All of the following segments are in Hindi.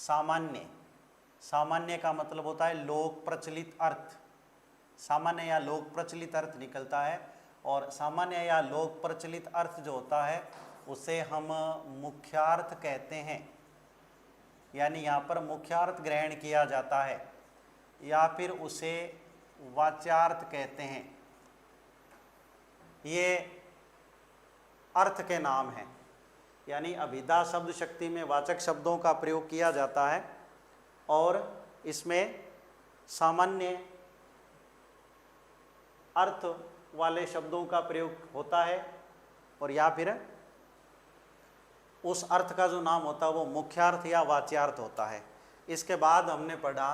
सामान्य, सामान्य का मतलब होता है लोक प्रचलित अर्थ, सामान्य या लोक प्रचलित अर्थ निकलता है। और सामान्य या लोक प्रचलित अर्थ जो होता है उसे हम मुख्यार्थ कहते हैं, यानी यहाँ पर मुख्यार्थ ग्रहण किया जाता है, या फिर उसे वाच्यार्थ कहते हैं। ये अर्थ के नाम हैं, यानी अभिधा शब्द शक्ति में वाचक शब्दों का प्रयोग किया जाता है और इसमें सामान्य अर्थ वाले शब्दों का प्रयोग होता है, और या फिर उस अर्थ का जो नाम होता है वो मुख्यार्थ या वाच्यार्थ होता है। इसके बाद हमने पढ़ा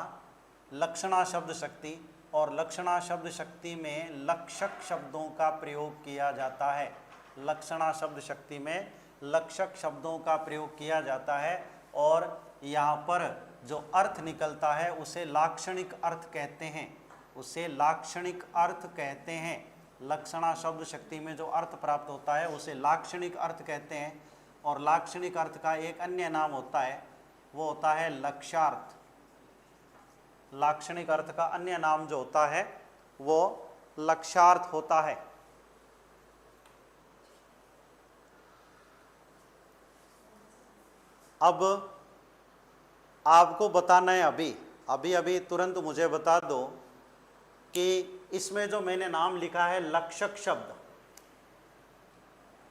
लक्षणा शब्द शक्ति, और लक्षणा शब्द शक्ति में लक्षक शब्दों का प्रयोग किया जाता है। लक्षणा शब्द शक्ति में लक्षक शब्दों का प्रयोग किया जाता है, और यहाँ पर जो अर्थ निकलता है उसे लाक्षणिक अर्थ कहते हैं, उसे लाक्षणिक अर्थ कहते हैं। लक्षणा शब्द शक्ति में जो अर्थ प्राप्त होता है उसे लाक्षणिक अर्थ कहते हैं, और लाक्षणिक अर्थ का एक अन्य नाम होता है, वो होता है लक्ष्यार्थ। लाक्षणिक अर्थ का अन्य नाम जो होता है वो लक्ष्यार्थ होता है। अब आपको बताना है, अभी तुरंत मुझे बता दो कि इसमें जो मैंने नाम लिखा है लक्षक शब्द,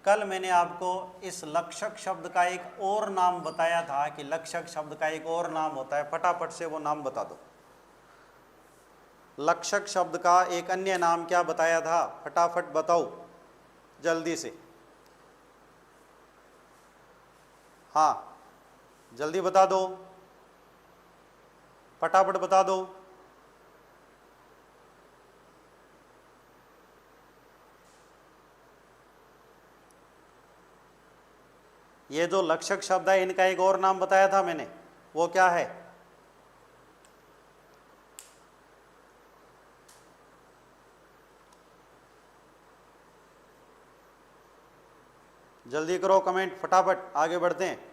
कल मैंने आपको इस लक्षक शब्द का एक और नाम बताया था कि लक्षक शब्द का एक और नाम होता है, फटाफट से वो नाम बता दो। लक्षक शब्द का एक अन्य नाम क्या बताया था, फटाफट बताओ जल्दी से। हाँ जल्दी बता दो, फटाफट बता दो। ये जो लक्षक शब्द है इनका एक और नाम बताया था मैंने, वो क्या है? जल्दी करो कमेंट, फटाफट आगे बढ़ते हैं।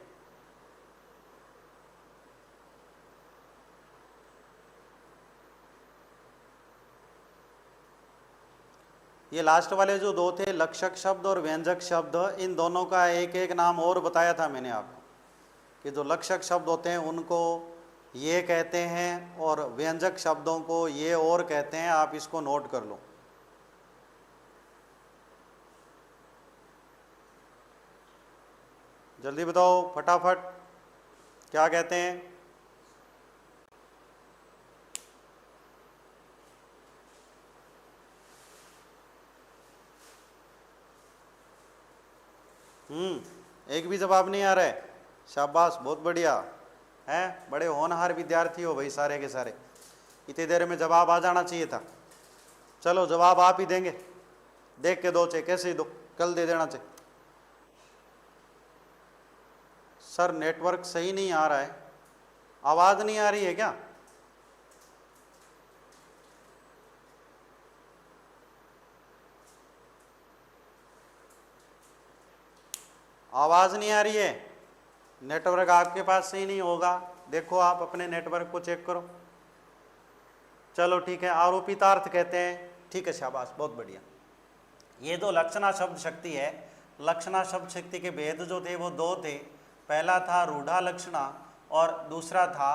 ये लास्ट वाले जो दो थे लक्षक शब्द और व्यंजक शब्द, इन दोनों का एक एक नाम और बताया था मैंने आपको कि जो लक्षक शब्द होते हैं उनको ये कहते हैं और व्यंजक शब्दों को ये और कहते हैं। आप इसको नोट कर लो। जल्दी बताओ फटाफट, क्या कहते हैं? एक भी जवाब नहीं आ रहा है। शाबाश, बहुत बढ़िया है, बड़े होनहार विद्यार्थी हो भाई सारे के सारे। इतनी देर में जवाब आ जाना चाहिए था। चलो जवाब आप ही देंगे, देख के दो, चाहे कैसे ही दो, कल दे देना चाहिए। सर नेटवर्क सही नहीं आ रहा है, आवाज नहीं आ रही है क्या? आवाज नहीं आ रही है, नेटवर्क आपके पास सही नहीं होगा। देखो आप अपने नेटवर्क को चेक करो। चलो ठीक है, आरोपितार्थ कहते हैं, ठीक है, शाबाश, बहुत बढ़िया। ये जो लक्षणा शब्द शक्ति है, लक्षणा शब्द शक्ति के भेद जो थे वो दो थे। पहला था रूढ़ा लक्षणा और दूसरा था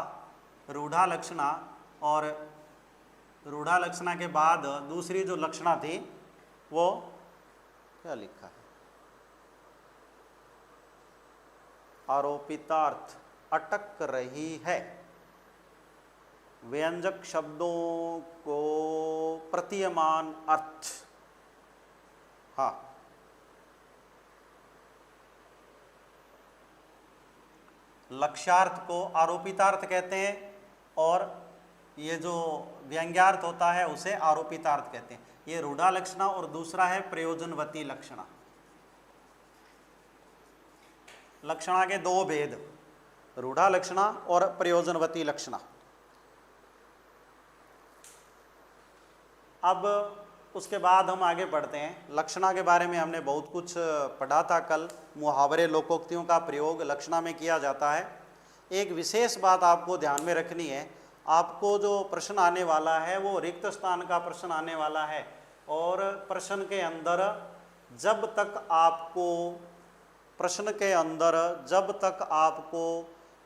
रूढ़ा लक्षणा, और रूढ़ा लक्षणा के बाद दूसरी जो लक्षणा थी वो क्या लिखा है, आरोपितार्थ, अटक रही है। व्यंजक शब्दों को प्रतीयमान अर्थ, हाँ, लक्ष्यार्थ को आरोपितार्थ कहते हैं और ये जो व्यंग्यार्थ होता है उसे आरोपितार्थ कहते हैं। ये रूढ़ा लक्षणा और दूसरा है प्रयोजनवती लक्षणा। लक्षणा के दो भेद, रूढ़ा लक्षणा और प्रयोजनवती लक्षणा। अब उसके बाद हम आगे बढ़ते हैं। लक्षणा के बारे में हमने बहुत कुछ पढ़ा था कल। मुहावरे लोकोक्तियों का प्रयोग लक्षणा में किया जाता है। एक विशेष बात आपको ध्यान में रखनी है, आपको जो प्रश्न आने वाला है वो रिक्त स्थान का प्रश्न आने वाला है, और प्रश्न के अंदर जब तक आपको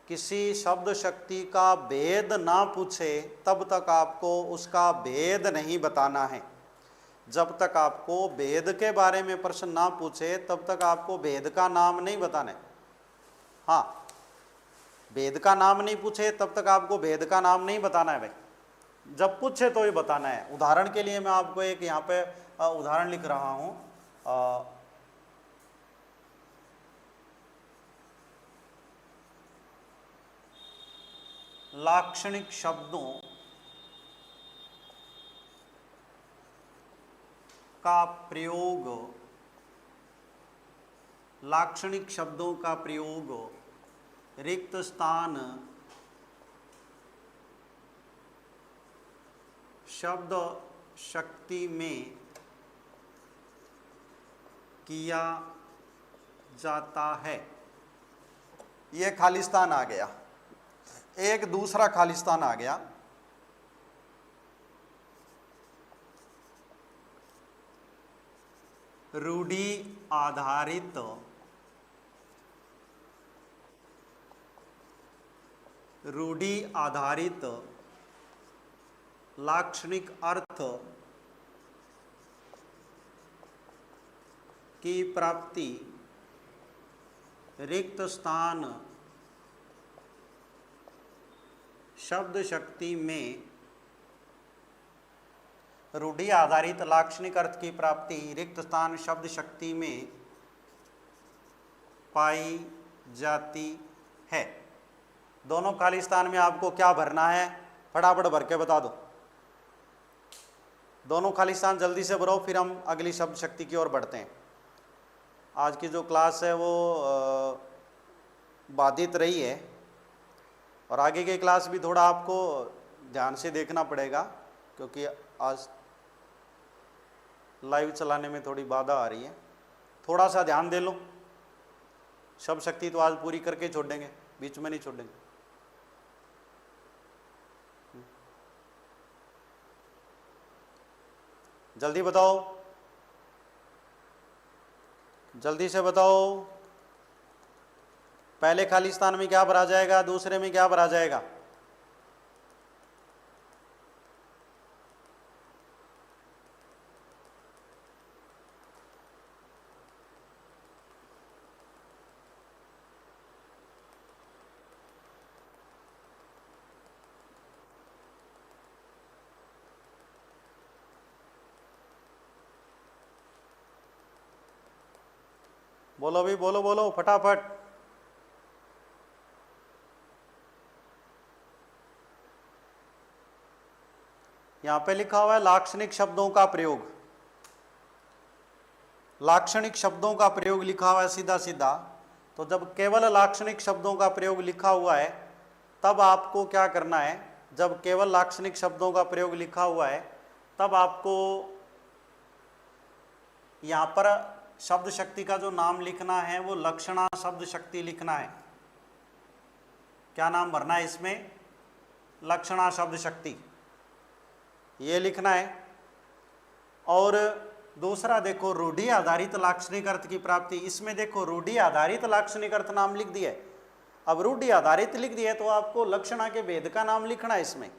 किसी शब्द शक्ति का भेद ना पूछे तब तक आपको उसका भेद नहीं बताना है। जब तक आपको भेद के बारे में प्रश्न ना पूछे तब तक आपको भेद का नाम नहीं बताना है। हाँ, भेद का नाम नहीं पूछे तब तक आपको भेद का नाम नहीं बताना है भाई, जब पूछे तो ही बताना है। उदाहरण के लिए मैं आपको एक यहाँ पे उदाहरण लिख रहा हूँ। लाक्षणिक शब्दों का प्रयोग, लाक्षणिक शब्दों का प्रयोग रिक्त स्थान शब्द शक्ति में किया जाता है। ये खालिस्तान आ गया, एक दूसरा खालिस्तान आ गया। रूढ़ि आधारित लाक्षणिक अर्थ की प्राप्ति रिक्त स्थान शब्द शक्ति में, रूढ़ि आधारित लाक्षणिक अर्थ की प्राप्ति रिक्त स्थान शब्द शक्ति में पाई जाती है। दोनों खाली स्थान में आपको क्या भरना है, फटाफट भर के बता दो। दोनों खाली स्थान जल्दी से भरो, फिर हम अगली शब्द शक्ति की ओर बढ़ते हैं। आज की जो क्लास है वो बाधित रही है, और आगे की क्लास भी थोड़ा आपको ध्यान से देखना पड़ेगा, क्योंकि आज लाइव चलाने में थोड़ी बाधा आ रही है। थोड़ा सा ध्यान दे लो। शब्द शक्ति तो आज पूरी करके छोड़ेंगे, बीच में नहीं छोड़ेंगे। जल्दी बताओ, जल्दी से बताओ। पहले खाली स्थान में क्या भरा जाएगा, दूसरे में क्या भरा जाएगा? बोलो भी, बोलो बोलो फटाफट। यहां पे लिखा हुआ है लाक्षणिक शब्दों का प्रयोग। लाक्षणिक शब्दों का प्रयोग लिखा हुआ है सीधा सीधा। तो जब केवल लाक्षणिक शब्दों का प्रयोग लिखा हुआ है तब आपको क्या करना है, जब केवल लाक्षणिक शब्दों का प्रयोग लिखा हुआ है तब आपको यहां पर शब्द शक्ति का जो नाम लिखना है वो लक्षणा शब्द शक्ति लिखना है। क्या नाम भरना है इसमें? लक्षणा शब्द शक्ति, ये लिखना है। और दूसरा देखो, रूढ़ि आधारित लाक्षणिक अर्थ की प्राप्ति। इसमें देखो रूढ़ि आधारित लाक्षणिक अर्थ नाम लिख दिया है। अब रूढ़ि आधारित लिख दिया तो आपको लक्षणा के भेद का नाम लिखना है इसमें।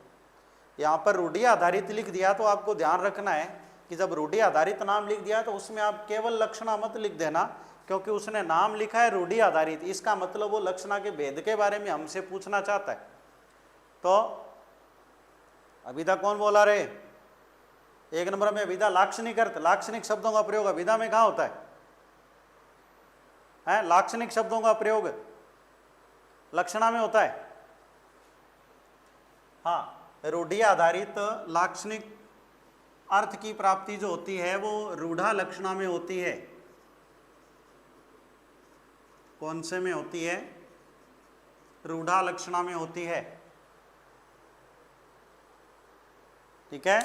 यहाँ पर रूढ़ि आधारित लिख दिया तो आपको ध्यान रखना है कि जब रूढ़ि आधारित नाम लिख दिया तो उसमें आप केवल लक्षणा मत लिख देना, क्योंकि उसने नाम लिखा है रूढ़ि आधारित। इसका मतलब वो लक्षणा के भेद के बारे में हमसे पूछना चाहता है। तो अभिधा कौन बोला रे? एक नंबर में अभिधा लाक्षणिक अर्थ, लाक्षणिक शब्दों का प्रयोग अभिधा में कहाँ होता है? लाक्षणिक शब्दों का प्रयोग लक्षणा में होता है। हाँ, रूढ़ि आधारित लाक्षणिक अर्थ की प्राप्ति जो होती है वो रूढ़ा लक्षणा में होती है। कौन से में होती है? रूढ़ा लक्षणा में होती है। ठीक है,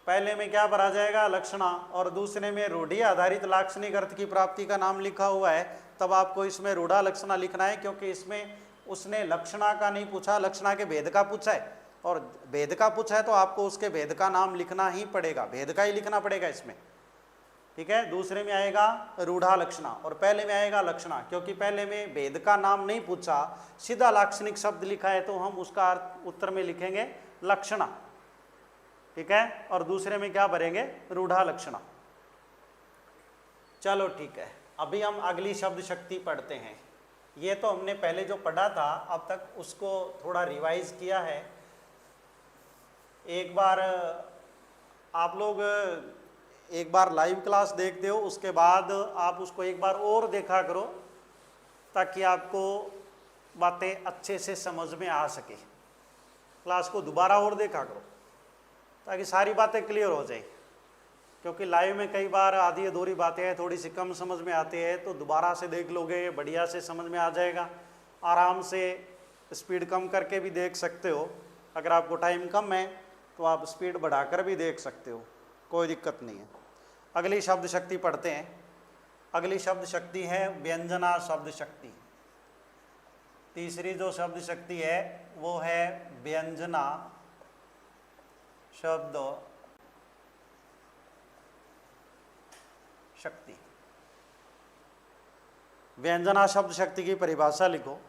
पहले में क्या भरा जाएगा? लक्षणा, और दूसरे में रूढ़ि आधारित लाक्षणिक अर्थ की प्राप्ति का नाम लिखा हुआ है, तब आपको इसमें रूढ़ा लक्षणा लिखना है, क्योंकि इसमें उसने लक्षणा का नहीं पूछा, लक्षणा के भेद का पूछा है, और भेद का पूछा है तो आपको उसके भेद का नाम लिखना ही पड़ेगा, भेद का ही लिखना पड़ेगा इसमें, ठीक है। दूसरे में आएगा रूढ़ा लक्षणा और पहले में आएगा लक्षणा, क्योंकि पहले में भेद का नाम नहीं पूछा, सीधा लाक्षणिक शब्द लिखा है तो हम उसका उत्तर में लिखेंगे लक्षणा, ठीक है। और दूसरे में क्या भरेंगे, रूढ़ा लक्षणा। चलो ठीक है, अभी हम अगली शब्द शक्ति पढ़ते हैं। ये तो हमने पहले जो पढ़ा था अब तक उसको थोड़ा रिवाइज किया है। एक बार आप लोग एक बार लाइव क्लास देखते हो, उसके बाद आप उसको एक बार और देखा करो ताकि आपको बातें अच्छे से समझ में आ सके। क्लास को दोबारा और देखा करो ताकि सारी बातें क्लियर हो जाए, क्योंकि लाइव में कई बार आधी अधूरी बातें हैं, थोड़ी सी कम समझ में आती है, तो दोबारा से देख लोगे बढ़िया से समझ में आ जाएगा। आराम से स्पीड कम करके भी देख सकते हो, अगर आपको टाइम कम है तो आप स्पीड बढ़ाकर भी देख सकते हो, कोई दिक्कत नहीं है। अगली शब्द शक्ति पढ़ते हैं। अगली शब्द शक्ति है व्यंजना शब्द शक्ति। तीसरी जो शब्द शक्ति है वो है व्यंजना शब्द शक्ति। व्यंजना शब्द शक्ति की परिभाषा लिखो।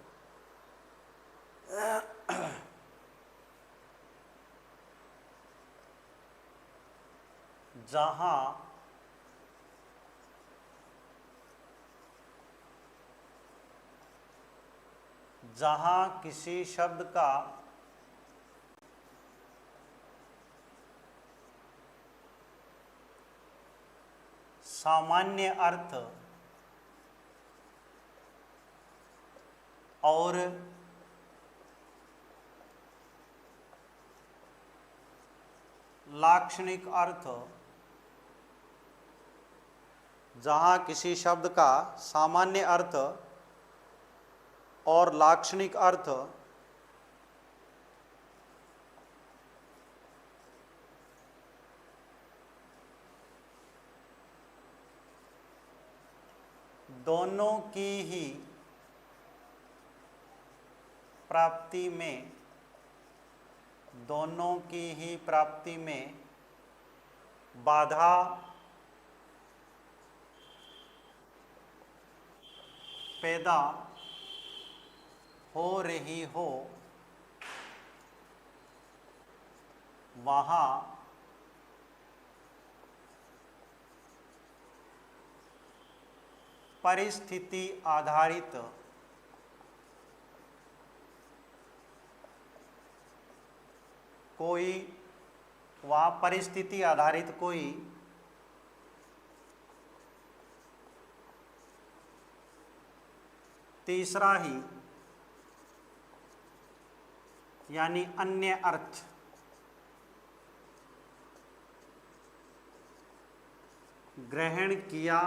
जहां किसी शब्द का सामान्य अर्थ और लाक्षणिक अर्थ, जहां किसी शब्द का सामान्य अर्थ और लाक्षणिक अर्थ दोनों की ही प्राप्ति में, दोनों की ही प्राप्ति में बाधा पैदा हो रही हो, वहाँ परिस्थिति आधारित कोई, वहाँ परिस्थिति आधारित कोई तीसरा ही यानी अन्य अर्थ ग्रहण किया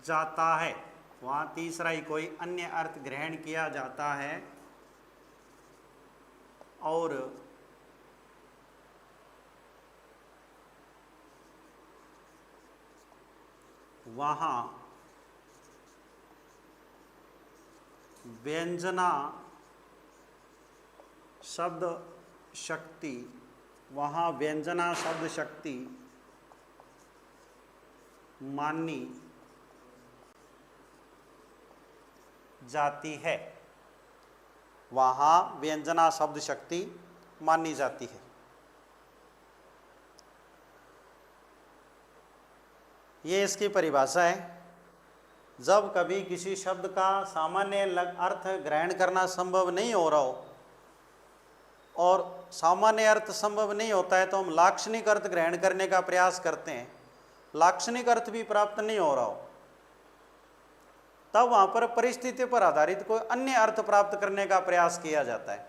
जाता है, वहाँ तीसरा ही कोई अन्य अर्थ ग्रहण किया जाता है और वहाँ व्यंजना शब्द शक्ति, वहाँ व्यंजना शब्द शक्ति मानी जाती है, वहाँ व्यंजना शब्द शक्ति मानी जाती है। ये इसकी परिभाषा है। जब कभी किसी शब्द का सामान्य अर्थ ग्रहण करना संभव नहीं हो रहा हो और सामान्य अर्थ संभव नहीं होता है तो हम लाक्षणिक अर्थ ग्रहण करने का प्रयास करते हैं, लाक्षणिक अर्थ भी प्राप्त नहीं हो रहा हो, तब वहाँ पर परिस्थिति पर आधारित कोई अन्य अर्थ प्राप्त करने का प्रयास किया जाता है।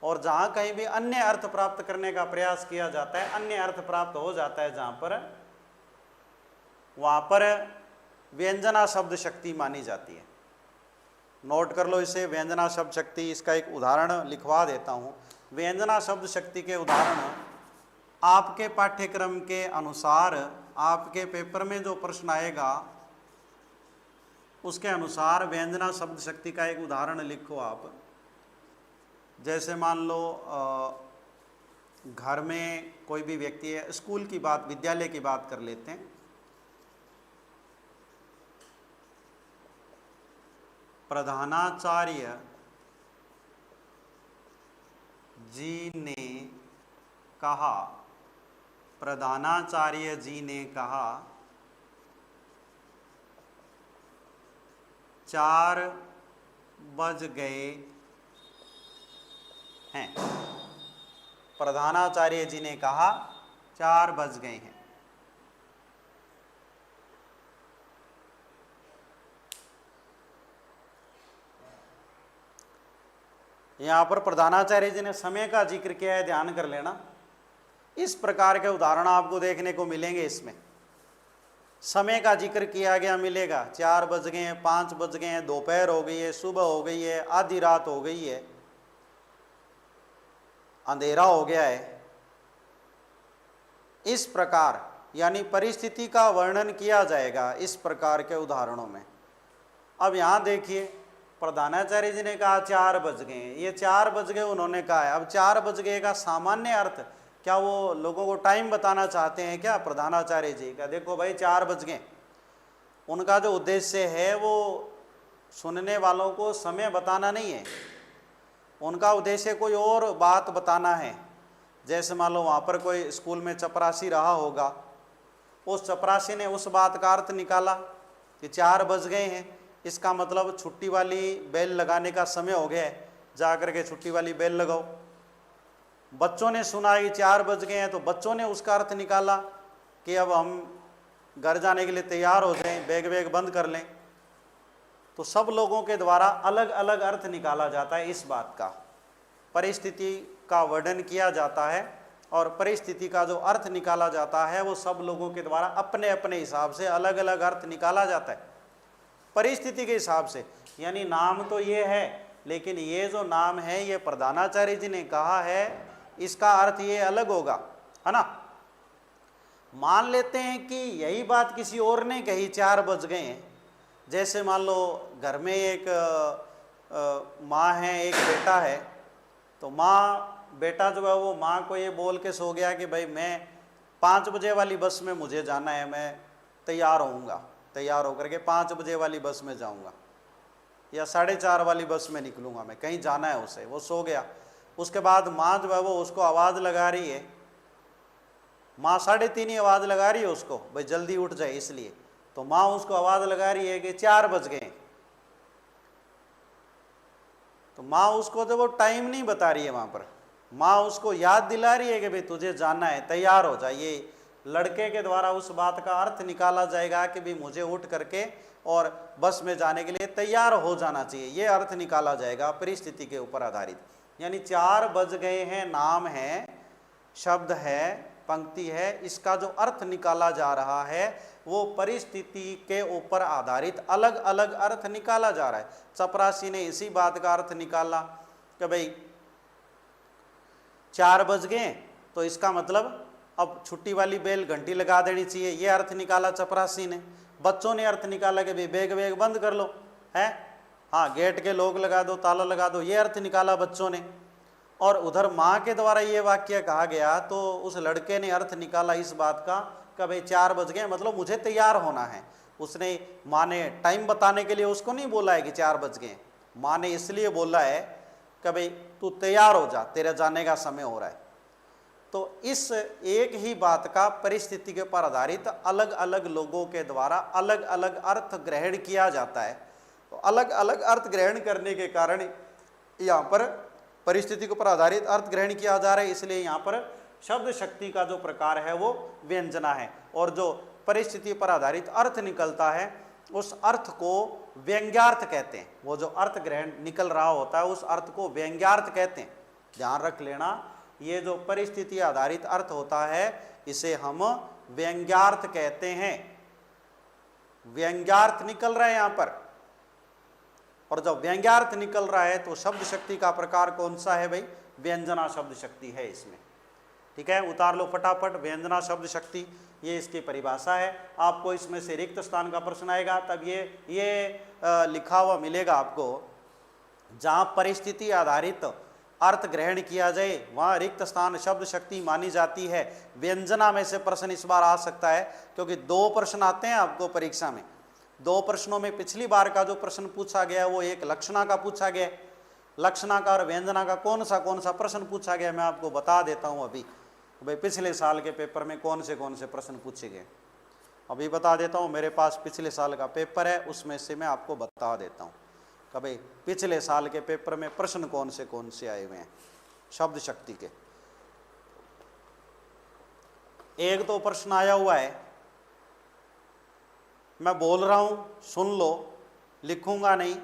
और जहाँ कहीं भी अन्य अर्थ प्राप्त करने का प्रयास किया जाता है, अन्य अर्थ प्राप्त हो जाता है जहाँ पर, वहाँ पर व्यंजना शब्द शक्ति मानी जाती है। नोट कर लो इसे, व्यंजना शब्द शक्ति। इसका एक उदाहरण लिखवा देता हूँ। व्यंजना शब्द शक्ति के उदाहरण आपके पाठ्यक्रम के अनुसार आपके पेपर में जो प्रश्न आएगा उसके अनुसार व्यंजना शब्द शक्ति का एक उदाहरण लिखो आप। जैसे मान लो घर में कोई भी व्यक्ति है, स्कूल की बात, विद्यालय की बात कर लेते हैं। प्रधानाचार्य जी ने कहा, प्रधानाचार्य जी ने कहा 4 बज गए हैं। प्रधानाचार्य जी ने कहा 4 बज गए हैं। यहाँ पर प्रधानाचार्य जी ने समय का जिक्र किया है, ध्यान कर लेना। इस प्रकार के उदाहरण आपको देखने को मिलेंगे। इसमें समय का जिक्र किया गया मिलेगा। 4 बज गए हैं, 5 बज गए हैं, दोपहर हो गई है, सुबह हो गई है, आधी रात हो गई है, अंधेरा हो गया है। इस प्रकार यानी परिस्थिति का वर्णन किया जाएगा इस प्रकार के उदाहरणों में। अब यहाँ देखिए, प्रधानाचार्य जी ने कहा 4 बज गए हैं, ये 4 बज गए उन्होंने कहा है। अब 4 बज गए का सामान्य अर्थ क्या, वो लोगों को टाइम बताना चाहते हैं क्या प्रधानाचार्य जी का? देखो भाई 4 बज गए। उनका जो उद्देश्य है वो सुनने वालों को समय बताना नहीं है, उनका उद्देश्य कोई और बात बताना है। जैसे मान लो वहाँ पर कोई स्कूल में चपरासी रहा होगा, उस चपरासी ने उस बात का अर्थ निकाला कि 4 बज गए हैं, इसका मतलब छुट्टी वाली बेल लगाने का समय हो गया है, जा कर के छुट्टी वाली बेल लगाओ। बच्चों ने सुना कि 4 बज गए हैं, तो बच्चों ने उसका अर्थ निकाला कि अब हम घर जाने के लिए तैयार हो जाएं, बैग वैग बंद कर लें। तो सब लोगों के द्वारा अलग अलग अर्थ निकाला जाता है इस बात का। परिस्थिति का वर्णन किया जाता है और परिस्थिति का जो अर्थ निकाला जाता है वो सब लोगों के द्वारा अपने अपने हिसाब से अलग अलग अर्थ निकाला जाता है परिस्थिति के हिसाब से। यानी नाम तो ये है, लेकिन ये जो नाम है ये प्रधानाचार्य जी ने कहा है, इसका अर्थ ये अलग होगा, है ना। मान लेते हैं कि यही बात किसी और ने कही, 4 बज गए हैं। जैसे मान लो घर में एक माँ है, एक बेटा है, तो बेटा जो है वो माँ को ये बोल के सो गया कि भाई मैं 5 बजे वाली बस में मुझे जाना है, मैं तैयार होऊंगा, तैयार होकर के 5 बजे वाली बस में जाऊंगा या 4:30 वाली बस में निकलूंगा, मैं कहीं जाना है उसे। वो सो गया। उसके बाद माँ जो है वो उसको आवाज़ लगा रही है, माँ 3:30 ही आवाज़ लगा रही है उसको, भाई जल्दी उठ जाए इसलिए। तो माँ उसको आवाज़ लगा रही है कि 4 बज गए। तो माँ उसको तो वो टाइम नहीं बता रही है, वहाँ पर माँ उसको याद दिला रही है कि भाई तुझे जाना है, तैयार हो जा। ये लड़के के द्वारा उस बात का अर्थ निकाला जाएगा कि भाई मुझे उठ करके और बस में जाने के लिए तैयार हो जाना चाहिए, ये अर्थ निकाला जाएगा परिस्थिति के ऊपर आधारित। यानी 4 बज गए हैं नाम है, शब्द है, पंक्ति है, इसका जो अर्थ निकाला जा रहा है वो परिस्थिति के ऊपर आधारित अलग अलग अर्थ निकाला जा रहा है। चपरासी ने इसी बात का अर्थ निकाला कि भाई 4 बज गए, तो इसका मतलब अब छुट्टी वाली बेल घंटी लगा देनी चाहिए, ये अर्थ निकाला चपरासी ने। बच्चों ने अर्थ निकाला कि भाई बैग वैग बंद कर लो, है, हाँ गेट के लोग लगा दो, ताला लगा दो, ये अर्थ निकाला बच्चों ने। और उधर माँ के द्वारा ये वाक्य कहा गया तो उस लड़के ने अर्थ निकाला इस बात का कि भाई 4 बज गए मतलब मुझे तैयार होना है। उसने, माँ ने टाइम बताने के लिए उसको नहीं बोला है कि 4 बज गए, माँ ने इसलिए बोला है कि भाई तू तैयार हो जा, तेरे जाने का समय हो रहा है। तो इस एक ही बात का परिस्थिति के ऊपर आधारित अलग अलग लोगों के द्वारा अलग अलग अर्थ ग्रहण किया जाता है। तो अलग अलग अर्थ ग्रहण करने के कारण यहाँ पर परिस्थिति के ऊपर आधारित अर्थ ग्रहण किया जा रहा है, इसलिए यहाँ पर शब्द शक्ति का जो प्रकार है वो व्यंजना है। और जो परिस्थिति पर आधारित अर्थ निकलता है उस अर्थ को व्यंग्यार्थ कहते हैं। वो जो अर्थ ग्रहण निकल रहा होता है उस अर्थ को व्यंग्यार्थ कहते हैं। ध्यान रख लेना, ये जो परिस्थिति आधारित अर्थ होता है इसे हम व्यंग्यार्थ कहते हैं। व्यंग्यार्थ निकल रहा है यहाँ पर, और जब व्यंग्यार्थ निकल रहा है तो शब्द शक्ति का प्रकार कौन सा है भाई? व्यंजना शब्द शक्ति है इसमें। ठीक है, उतार लो फटाफट। व्यंजना शब्द शक्ति, ये इसकी परिभाषा है। आपको इसमें से रिक्त स्थान का प्रश्न आएगा तब ये लिखा हुआ मिलेगा आपको, जहां परिस्थिति आधारित अर्थ ग्रहण किया जाए वहां रिक्त स्थान शब्द शक्ति मानी जाती है। व्यंजना में से प्रश्न इस बार आ सकता है, क्योंकि 2 प्रश्न आते हैं आपको परीक्षा में। 2 प्रश्नों में पिछली बार का जो प्रश्न पूछा गया वो एक लक्षणा का पूछा गया, लक्षणा का और व्यंजना का कौन सा प्रश्न पूछा गया मैं आपको बता देता हूं अभी। भाई पिछले साल के पेपर में कौन से प्रश्न पूछे गए अभी बता देता हूं। मेरे पास पिछले साल का पेपर है, उसमें से मैं आपको बता देता हूं कि भाई पिछले साल के पेपर में प्रश्न कौन से आए हुए हैं शब्द शक्ति के। एक तो प्रश्न आया हुआ है, मैं बोल रहा हूं सुन लो, लिखूंगा नहीं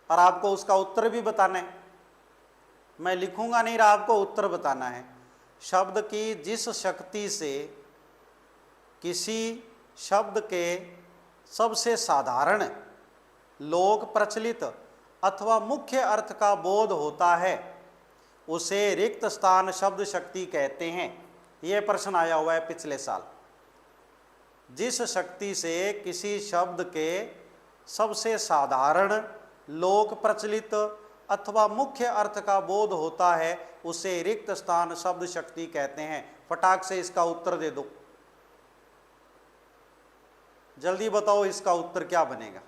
और आपको उसका उत्तर भी बताना है। मैं लिखूंगा नहीं और आपको उत्तर बताना है। शब्द की जिस शक्ति से किसी शब्द के सबसे साधारण, लोक प्रचलित अथवा मुख्य अर्थ का बोध होता है उसे रिक्त स्थान शब्द शक्ति कहते हैं। यह प्रश्न आया हुआ है पिछले साल। जिस शक्ति से किसी शब्द के सबसे साधारण, लोक प्रचलित अथवा मुख्य अर्थ का बोध होता है उसे रिक्त स्थान शब्द शक्ति कहते हैं। फटाक से इसका उत्तर दे दो, जल्दी बताओ इसका उत्तर क्या बनेगा।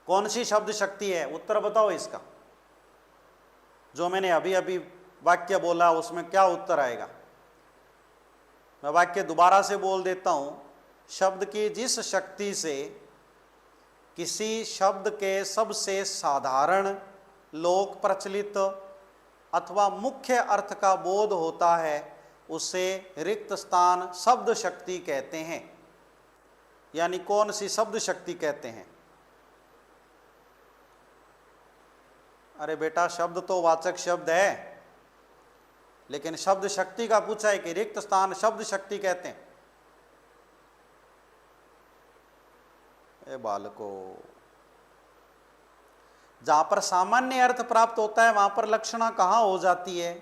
कौन सी शब्द शक्ति है, उत्तर बताओ इसका। जो मैंने अभी अभी वाक्य बोला उसमें क्या उत्तर आएगा। मैं वाक्य दोबारा से बोल देता हूं। शब्द की जिस शक्ति से किसी शब्द के सबसे साधारण, लोक प्रचलित अथवा मुख्य अर्थ का बोध होता है उसे रिक्त स्थान शब्द शक्ति कहते हैं। यानी कौन सी शब्द शक्ति कहते हैं। अरे बेटा शब्द तो वाचक शब्द है, लेकिन शब्द शक्ति का पूछा है कि रिक्त स्थान शब्द शक्ति कहते हैं। ए बालको, जहां पर सामान्य अर्थ प्राप्त होता है वहां पर लक्षणा कहां हो जाती है।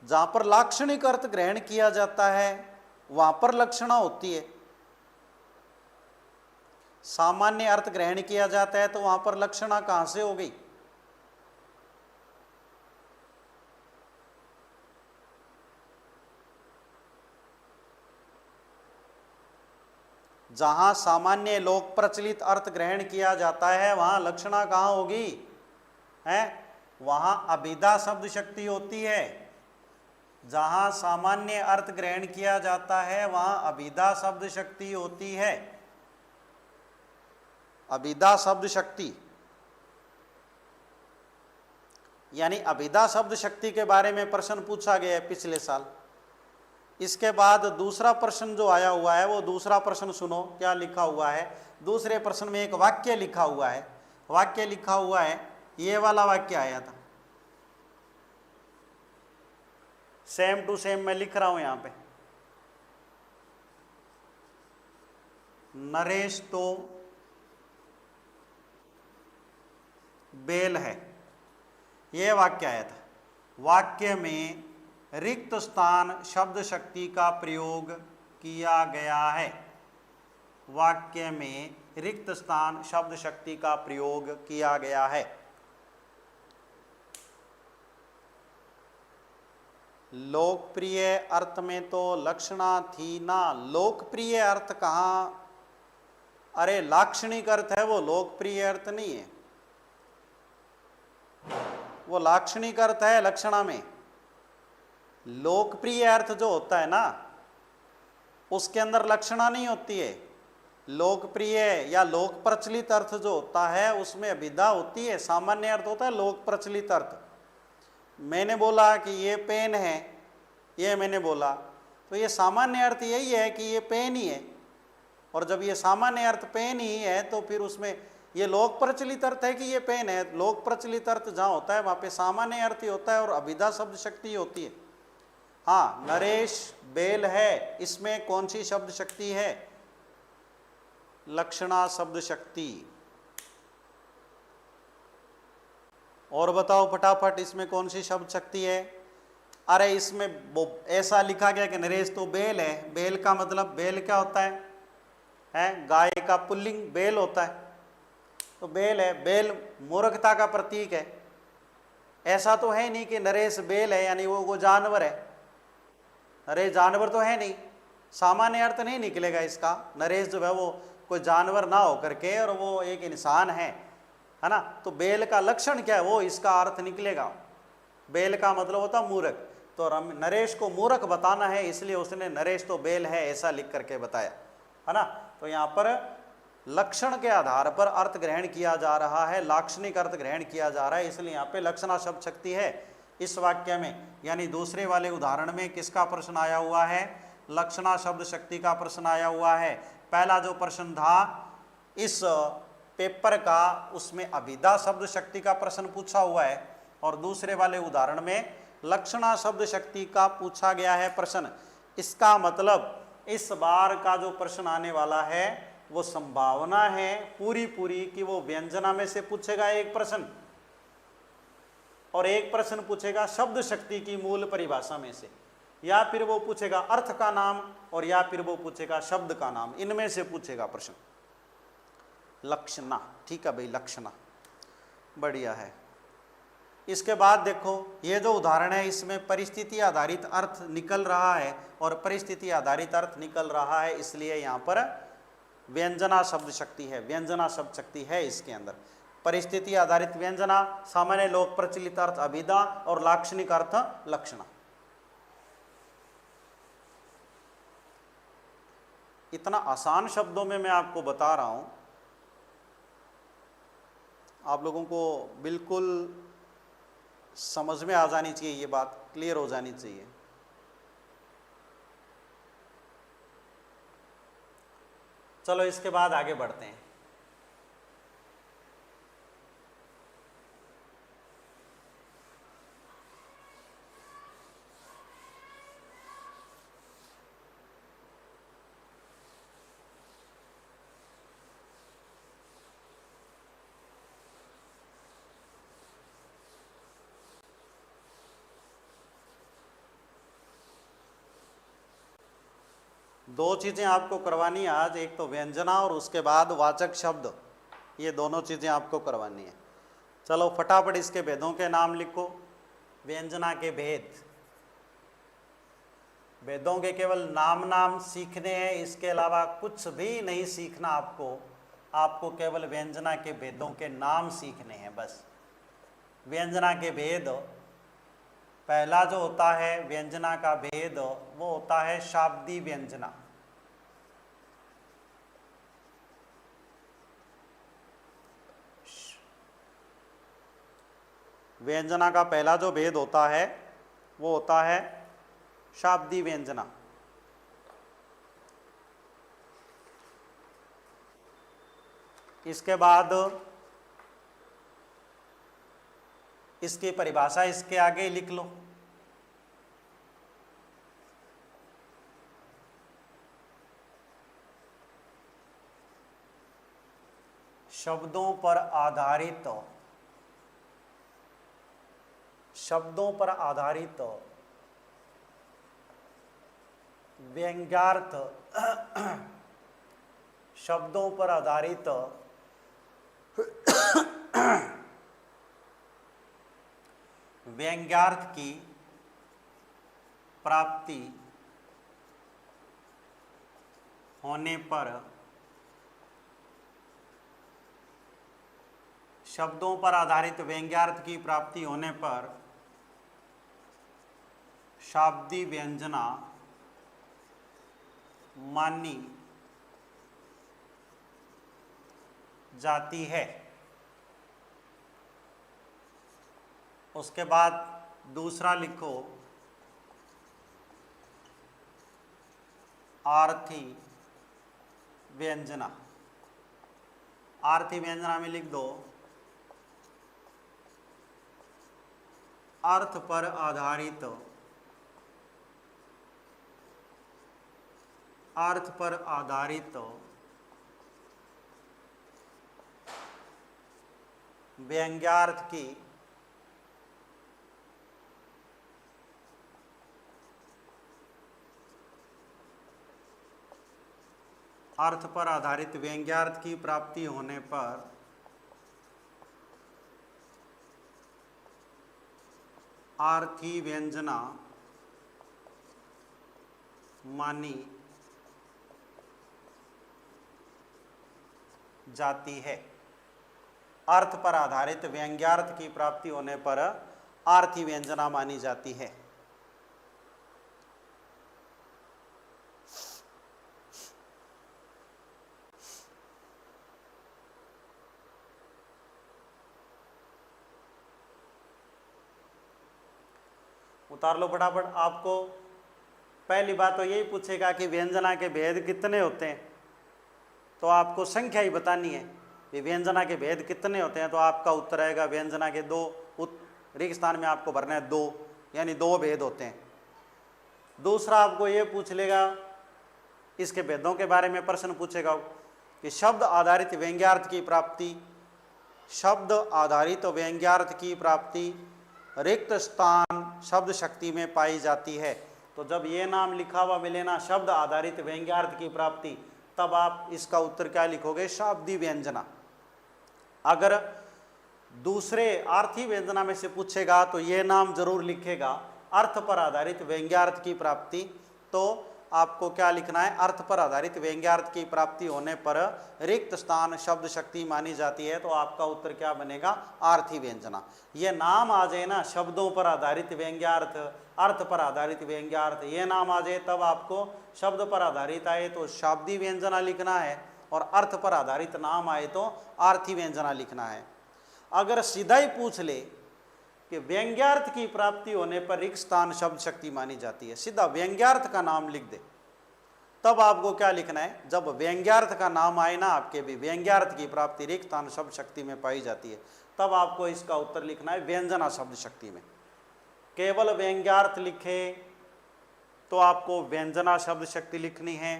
जहां पर लाक्षणिक अर्थ ग्रहण किया जाता है वहां पर लक्षणा होती है। सामान्य अर्थ ग्रहण किया जाता है तो वहां पर लक्षणा कहां से हो गई। जहां सामान्य लोक प्रचलित अर्थ ग्रहण किया जाता है वहां लक्षणा कहां होगी है, वहां अभिधा शब्द शक्ति होती है। जहां सामान्य अर्थ ग्रहण किया जाता है वहां अभिधा शब्द शक्ति होती है। अभिधा शब्द शक्ति यानी अभिधा शब्द शक्ति के बारे में प्रश्न पूछा गया है पिछले साल। इसके बाद दूसरा प्रश्न जो आया हुआ है वो दूसरा प्रश्न सुनो क्या लिखा हुआ है। दूसरे प्रश्न में एक वाक्य लिखा हुआ है। वाक्य लिखा हुआ है, ये वाला वाक्य आया था, सेम टू सेम मैं लिख रहा हूं यहां पे। नरेश तो बेल है, यह वाक्य आया था। वाक्य में रिक्त स्थान शब्द शक्ति का प्रयोग किया गया है। वाक्य में रिक्त स्थान शब्द शक्ति का प्रयोग किया गया है। लोकप्रिय अर्थ में तो लक्षणा थी ना। लोकप्रिय अर्थ कहां, अरे लाक्षणिक अर्थ है वो, लोकप्रिय अर्थ नहीं है वो, लाक्षणिक अर्थ है लक्षणा में। लोकप्रिय अर्थ जो होता है ना उसके अंदर लक्षणा नहीं होती है। लोकप्रिय या लोक प्रचलित अर्थ जो होता है उसमें अभिधा होती है। सामान्य अर्थ होता है लोक प्रचलित अर्थ। मैंने बोला कि ये पेन है, ये मैंने बोला तो ये सामान्य अर्थ यही है कि ये पेन ही है। और जब ये सामान्य अर्थ पेन ही है तो फिर उसमें ये लोक प्रचलित अर्थ है कि ये पेन है। लोक प्रचलित अर्थ जहाँ होता है वहाँ पे सामान्य अर्थ ही होता है और अभिधा शब्द शक्ति होती है। हाँ, नरेश बेल है, इसमें कौन सी शब्द शक्ति है, लक्षणा शब्द शक्ति। और बताओ फटाफट, इसमें कौन सी शब्द शक्ति है? अरे इसमें वो ऐसा लिखा गया कि नरेश तो बेल है। बेल का मतलब, बेल क्या होता है? गाय का पुल्लिंग बेल होता है, तो बेल है। बेल मूर्खता का प्रतीक है। ऐसा तो है नहीं कि नरेश बेल है यानी वो जानवर है। अरे जानवर तो है नहीं, सामान्य अर्थ नहीं निकलेगा इसका। नरेश जो है वो कोई जानवर ना हो करके और वो एक इंसान है ना। तो बेल का लक्षण क्या है, वो इसका अर्थ निकलेगा। बेल का मतलब होता मूर्ख, तो नरेश को मूर्ख बताना है, इसलिए उसने नरेश तो बेल है ऐसा लिख करके बताया, है ना। तो यहाँ पर लक्षण के आधार पर अर्थ ग्रहण किया जा रहा है, लाक्षणिक अर्थ ग्रहण किया जा रहा है, इसलिए यहाँ पे लक्षणा शब्द शक्ति है इस वाक्य में। यानी दूसरे वाले उदाहरण में किसका प्रश्न आया हुआ है? लक्षणा शब्द शक्ति का प्रश्न आया हुआ है। पहला जो प्रश्न था इस पेपर का, उसमें अभिधा शब्द शक्ति का प्रश्न पूछा हुआ है, और दूसरे वाले उदाहरण में लक्षणा शब्द शक्ति का पूछा गया है प्रश्न। इसका मतलब इस बार का जो प्रश्न आने वाला है वो संभावना है पूरी पूरी कि वो व्यंजना में से पूछेगा एक प्रश्न, और एक प्रश्न पूछेगा शब्द शक्ति की मूल परिभाषा में से, या फिर वो पूछेगा अर्थ का नाम, और या फिर वो पूछेगा शब्द का नाम। इनमें से पूछेगा प्रश्न। लक्षणा, ठीक है भाई, लक्षणा बढ़िया है। इसके बाद देखो ये जो उदाहरण है इसमें परिस्थिति आधारित अर्थ निकल रहा है, और परिस्थिति आधारित अर्थ निकल रहा है इसलिए यहाँ पर व्यंजना शब्द शक्ति है। व्यंजना शब्द शक्ति है इसके अंदर। परिस्थिति आधारित व्यंजना, सामान्य लोक प्रचलित अर्थ अभिधा, और लाक्षणिक अर्थ लक्षणा। इतना आसान शब्दों में मैं आपको बता रहा हूं, आप लोगों को बिल्कुल समझ में आ जानी चाहिए, ये बात क्लियर हो जानी चाहिए। चलो इसके बाद आगे बढ़ते हैं। दो चीज़ें आपको करवानी है आज, एक तो व्यंजना और उसके बाद वाचक शब्द, ये दोनों चीज़ें आपको करवानी है। चलो फटाफट इसके भेदों के नाम लिखो। व्यंजना के भेद, भेदों के केवल नाम सीखने हैं, इसके अलावा कुछ भी नहीं सीखना आपको। आपको केवल व्यंजना के भेदों के नाम सीखने हैं बस। व्यंजना के भेद, पहला जो होता है व्यंजना का भेद वो होता है शाब्दी व्यंजना। व्यंजना का पहला जो भेद होता है वो होता है शाब्दी व्यंजना। इसके बाद इसकी परिभाषा इसके आगे लिख लो। शब्दों पर आधारित, शब्दों पर आधारित व्यंग्यार्थ, शब्दों पर आधारित व्यंग्यार्थ की प्राप्ति होने पर, शब्दों पर आधारित व्यंग्यार्थ की प्राप्ति होने पर शाब्दी व्यंजना मानी जाती है। उसके बाद दूसरा लिखो आर्थी व्यंजना। आर्थी व्यंजना में लिख दो अर्थ पर आधारित, अर्थ पर आधारित व्यंग्यार्थ की अर्थ पर आधारित व्यंग्यार्थ की प्राप्ति होने पर आर्थी व्यंजना मानी जाती है। अर्थ पर आधारित व्यंग्यार्थ की प्राप्ति होने पर आर्थी व्यंजना मानी जाती है। उतार लो फटाफट। आपको पहली बात तो यही पूछेगा कि व्यंजना के भेद कितने होते हैं, तो आपको संख्या ही बतानी है कि व्यंजना के भेद कितने होते हैं। तो आपका उत्तर आएगा व्यंजना के दो, रिक्त स्थान में आपको भरना है दो, यानी दो भेद होते हैं। दूसरा आपको ये पूछ लेगा, इसके भेदों के बारे में प्रश्न पूछेगा कि शब्द आधारित व्यंग्यार्थ की प्राप्ति, शब्द आधारित व्यंग्यार्थ की प्राप्ति रिक्त स्थान शब्द शक्ति में पाई जाती है। तो जब ये नाम लिखा हुआ मिले ना, शब्द आधारित व्यंग्यार्थ की प्राप्ति, तब आप इसका उत्तर क्या लिखोगे? शाब्दी व्यंजना। अगर दूसरे आर्थी व्यंजना में से पूछेगा तो ये नाम जरूर लिखेगा, अर्थ पर आधारित व्यंग्यार्थ की प्राप्ति। तो आपको क्या लिखना है? अर्थ पर आधारित व्यंग्यार्थ की प्राप्ति होने पर रिक्त स्थान शब्द शक्ति मानी जाती है। तो आपका उत्तर क्या बनेगा? आर्थी व्यंजना। ये नाम आ जाए ना, शब्दों पर आधारित व्यंग्यार्थ, अर्थ पर आधारित व्यंग्यार्थ, ये नाम आ जाए, तब आपको शब्द पर आधारित आए तो शाब्दी व्यंजना लिखना है, और अर्थ पर आधारित नाम आए तो आर्थी व्यंजना लिखना है। अगर सीधा ही पूछ ले कि व्यंग्यार्थ की प्राप्ति होने पर रिक्त स्थान शब्द शक्ति मानी जाती है, सीधा व्यंग्यार्थ का नाम लिख दे, तब आपको क्या लिखना है? जब व्यंग्यार्थ का नाम आए ना आपके भी, व्यंग्यार्थ की प्राप्ति रिक्त स्थान शब्द शक्ति में पाई जाती है, तब आपको इसका उत्तर लिखना है व्यंजना शब्द शक्ति में। केवल व्यंग्यार्थ लिखे तो आपको व्यंजना शब्द शक्ति लिखनी है।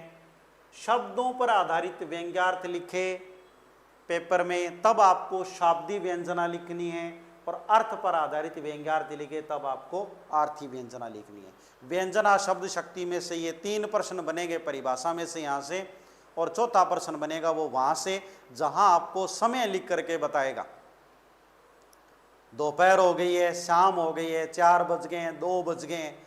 शब्दों पर आधारित व्यंग्यार्थ लिखे पेपर में, तब आपको शाब्दी व्यंजना लिखनी है, और अर्थ पर आधारित व्यंग्यार्थ लिखे तब आपको आर्थी व्यंजना लिखनी है। व्यंजना शब्द शक्ति में से ये 3 प्रश्न बनेंगे परिभाषा में से, यहाँ से, और चौथा प्रश्न बनेगा वो वहाँ से जहाँ आपको समय लिख करके बताएगा। दोपहर हो गई है, शाम हो गई है, 4 बज गए हैं, 2 बज गए हैं,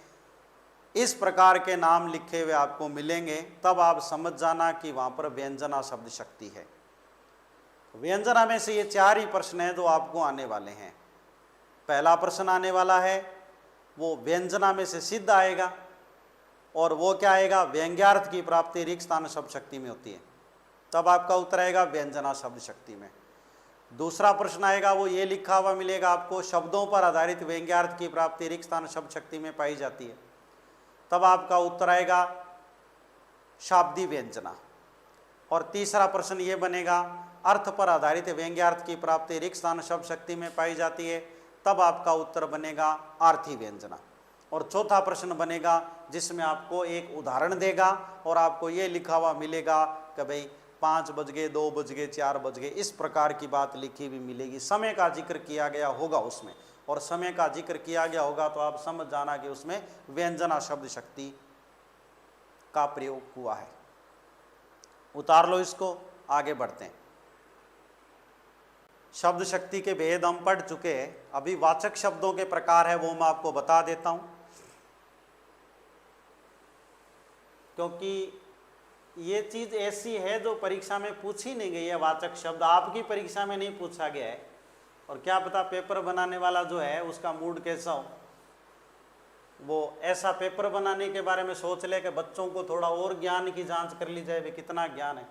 इस प्रकार के नाम लिखे हुए आपको मिलेंगे, तब आप समझ जाना कि वहाँ पर व्यंजना शब्द शक्ति है। व्यंजना में से ये 4 ही प्रश्न हैं जो आपको आने वाले हैं। पहला प्रश्न आने वाला है वो व्यंजना में से सिद्ध आएगा, और वो क्या आएगा? व्यंग्यार्थ की प्राप्ति रिक्त स्थान शब्द शक्ति में होती है, तब आपका उत्तर आएगा व्यंजना शब्द शक्ति में। दूसरा प्रश्न आएगा वो ये लिखा हुआ मिलेगा आपको, शब्दों पर आधारित व्यंग्यार्थ की प्राप्ति रिक्त स्थान शब्द शक्ति में पाई जाती है, तब आपका उत्तर आएगा शाब्दी व्यंजना। और तीसरा प्रश्न ये बनेगा, अर्थ पर आधारित व्यंग्यार्थ की प्राप्ति रिक्त स्थान शब्द शक्ति में पाई जाती है, तब आपका उत्तर बनेगा आर्थी व्यंजना। और चौथा प्रश्न बनेगा जिसमें आपको एक उदाहरण देगा, और आपको ये लिखा हुआ मिलेगा कि भाई 5 बज गए, 2 बज गए, 4 बज गए, इस प्रकार की बात लिखी हुई मिलेगी। समय का जिक्र किया गया होगा उसमें, और समय का जिक्र किया गया होगा तो आप समझ जाना कि उसमें व्यंजना शब्द शक्ति का प्रयोग हुआ है। उतार लो इसको, आगे बढ़ते हैं। शब्द शक्ति के भेद हम पढ़ चुके हैं, अभी वाचक शब्दों के प्रकार है वो मैं आपको बता देता हूं, क्योंकि ये चीज ऐसी है जो परीक्षा में पूछी नहीं गई है। वाचक शब्द आपकी परीक्षा में नहीं पूछा गया है, और क्या पता पेपर बनाने वाला जो है उसका मूड कैसा हो, वो ऐसा पेपर बनाने के बारे में सोच ले कि बच्चों को थोड़ा और ज्ञान की जांच कर ली जाए, वे कितना ज्ञान है,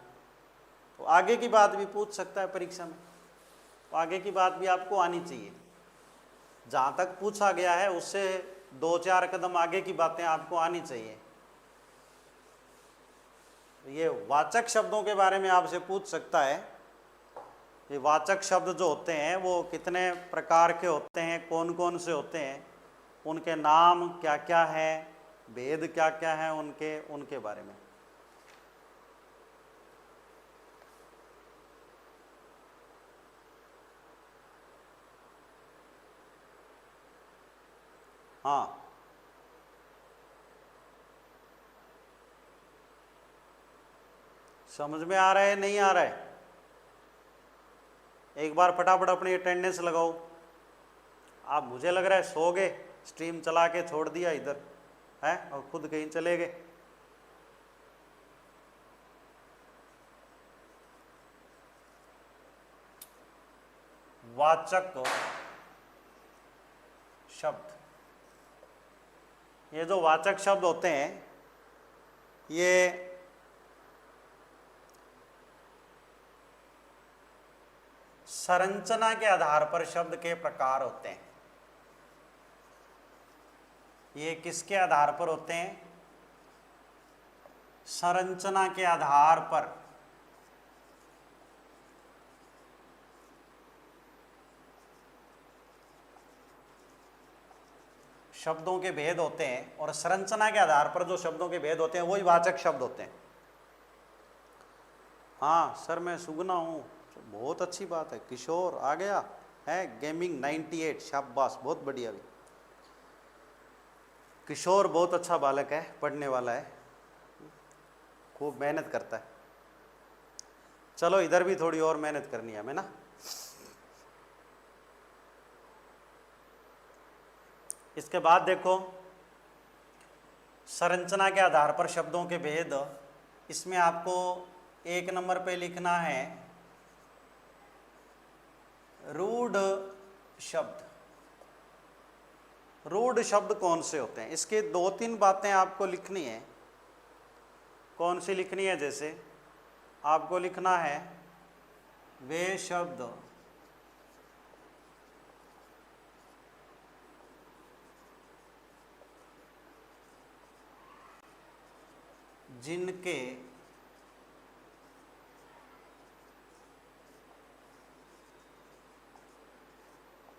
तो आगे की बात भी पूछ सकता है परीक्षा में। तो आगे की बात भी आपको आनी चाहिए, जहाँ तक पूछा गया है उससे 2-4 कदम आगे की बातें आपको आनी चाहिए। ये वाचक शब्दों के बारे में आपसे पूछ सकता है, ये वाचक शब्द जो होते हैं वो कितने प्रकार के होते हैं, कौन कौन से होते हैं, उनके नाम क्या क्या है, भेद क्या क्या है उनके बारे में। हाँ, समझ में आ रहा है नहीं आ रहा है? एक बार फटाफट अपनी अटेंडेंस लगाओ। आप, मुझे लग रहा है सो गए, स्ट्रीम चला के छोड़ दिया इधर है और खुद कहीं चले गए। वाचक शब्द, ये जो वाचक शब्द होते हैं ये संरचना के आधार पर शब्द के प्रकार होते हैं। ये किसके आधार पर होते हैं? संरचना के आधार पर। शब्दों के भेद होते हैं और संरचना के आधार पर जो शब्दों के भेद होते हैं वही वाचक शब्द होते हैं। हाँ सर मैं सुगना हूँ, बहुत अच्छी बात है। किशोर आ गया है, गेमिंग 98, शाबाश, बहुत बढ़िया। भी किशोर बहुत अच्छा बालक है, पढ़ने वाला है, खूब मेहनत करता है। चलो इधर भी थोड़ी और मेहनत करनी है हमें ना। इसके बाद देखो संरचना के आधार पर शब्दों के भेद। इसमें आपको 1 नंबर पे लिखना है रूढ़ शब्द। रूढ़ शब्द कौन से होते हैं? इसके 2-3 बातें आपको लिखनी है। कौन सी लिखनी है? जैसे आपको लिखना है वे शब्द जिनके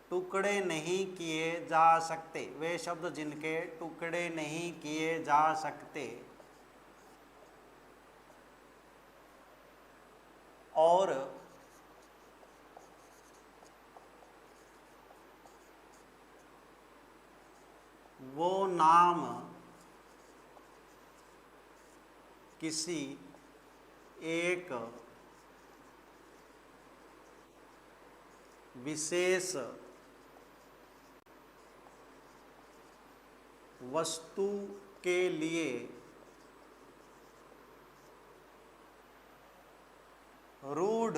टुकड़े नहीं किए जा सकते। वे शब्द जिनके टुकड़े नहीं किए जा सकते और वो नाम किसी एक विशेष वस्तु के लिए रूढ़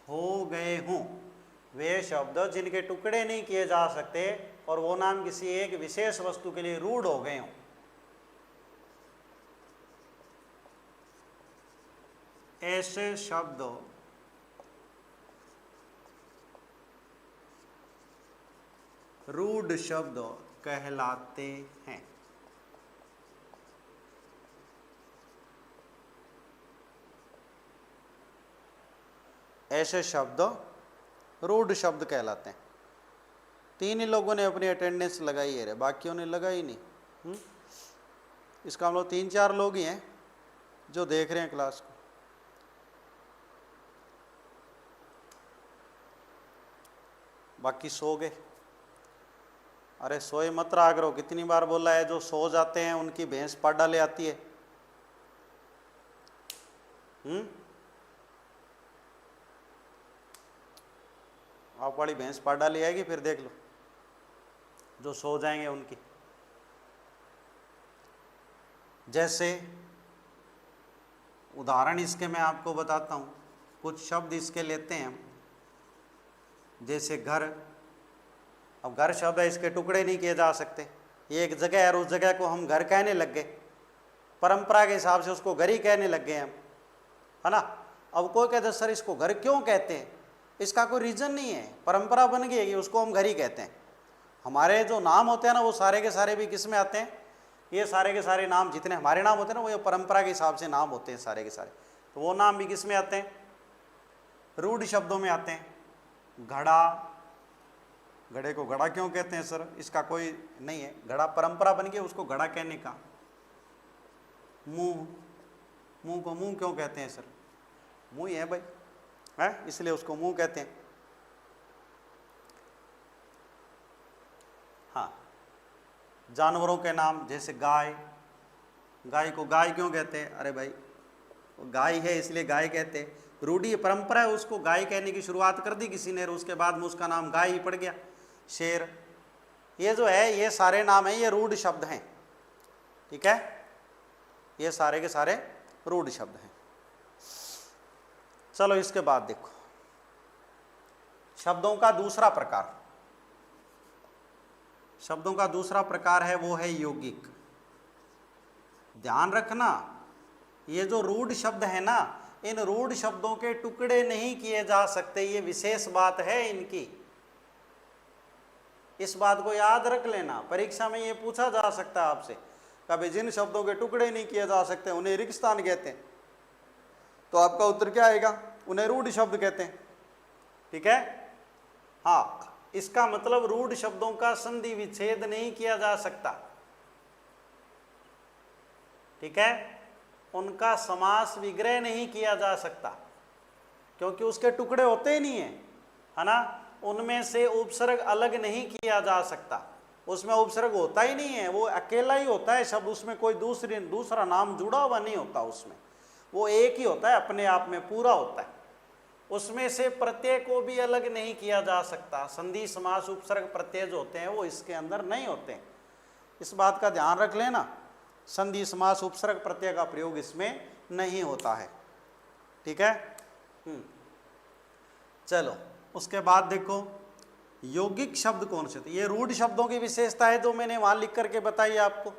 हो गए हों। वे शब्द जिनके टुकड़े नहीं किए जा सकते और वो नाम किसी एक विशेष वस्तु के लिए रूढ़ हो गए हों। ऐसे शब्द रूढ़ शब्द कहलाते हैं। ऐसे शब्द रूढ़ शब्द कहलाते हैं। 3 ही लोगों ने अपनी अटेंडेंस लगाई है, बाकियों ने लगाई नहीं। इसका हम लोग 3-4 लोग ही हैं जो देख रहे हैं क्लास को। बाकी सो गए। अरे सोए मत रहा करो, कितनी बार बोला है, जो सो जाते हैं उनकी भैंस पाडा ले आती है। आप वाली भैंस पाडा ले आएगी, फिर देख लो जो सो जाएंगे उनकी। जैसे उदाहरण इसके मैं आपको बताता हूँ। कुछ शब्द इसके लेते हैं हम, जैसे घर। अब घर शब्द है, इसके टुकड़े नहीं किए जा सकते। ये एक जगह है और उस जगह को हम घर कहने लग गए, परंपरा के हिसाब से उसको घर ही कहने लग गए हम, है ना। अब कोई कहते सर इसको घर क्यों कहते हैं? इसका कोई रीज़न नहीं है, परंपरा बन गई है कि उसको हम घर ही कहते हैं। हमारे जो नाम होते हैं ना वो सारे के सारे भी किस में आते हैं? ये सारे के सारे नाम जितने हमारे नाम होते हैं ना वो ये परंपरा के हिसाब से नाम होते हैं सारे के सारे। तो वो नाम भी किस में आते हैं? रूढ़ शब्दों में आते हैं। घड़ा, घड़े को घड़ा क्यों कहते हैं सर? इसका कोई नहीं है, घड़ा परंपरा बन गई उसको घड़ा कहने का। मुंह, मुंह को मुंह क्यों कहते हैं सर? मुंह ही है भाई, है इसलिए उसको मुंह कहते हैं। हाँ, जानवरों के नाम जैसे गाय, गाय को गाय क्यों कहते हैं? अरे भाई वो गाय है इसलिए गाय कहते हैं, रूढ़ी परंपरा है, उसको गाय कहने की शुरुआत कर दी किसी ने, उसके बाद में उसका नाम गाय ही पड़ गया। शेर, ये जो है ये सारे नाम हैं, ये रूढ़ शब्द हैं, ठीक है, ये सारे के सारे रूढ़ शब्द हैं। चलो इसके बाद देखो शब्दों का दूसरा प्रकार, शब्दों का दूसरा प्रकार है वो है यौगिक। ध्यान रखना ये जो रूढ़ शब्द है ना, इन रूढ़ शब्दों के टुकड़े नहीं किए जा सकते, ये विशेष बात है इनकी, इस बात को याद रख लेना। परीक्षा में ये पूछा जा सकता है आपसे, कभी जिन शब्दों के टुकड़े नहीं किए जा सकते उन्हें रिक्तस्थान कहते हैं, तो आपका उत्तर क्या आएगा? उन्हें रूढ़ शब्द कहते हैं, ठीक है। हाँ, इसका मतलब रूढ़ शब्दों का संधि विच्छेद नहीं किया जा सकता, ठीक है, उनका समास विग्रह नहीं किया जा सकता, क्योंकि उसके टुकड़े होते ही नहीं है ना, उनमें से उपसर्ग अलग नहीं किया जा सकता, उसमें उपसर्ग होता ही नहीं है, वो अकेला ही होता है शब्द, उसमें कोई दूसरा नाम जुड़ा हुआ नहीं होता, उसमें वो एक ही होता है, अपने आप में पूरा होता है, उसमें से प्रत्यय को भी अलग नहीं किया जा सकता। संधि समास उपसर्ग प्रत्यय जो होते हैं वो इसके अंदर नहीं होते हैं, इस बात का ध्यान रख लेना, संधि समास उपसर्ग प्रत्यय का प्रयोग इसमें नहीं होता है, ठीक है। चलो उसके बाद देखो यौगिक शब्द कौन से थे, ये रूढ़ शब्दों की विशेषता है जो मैंने वहां लिख करके बताई आपको।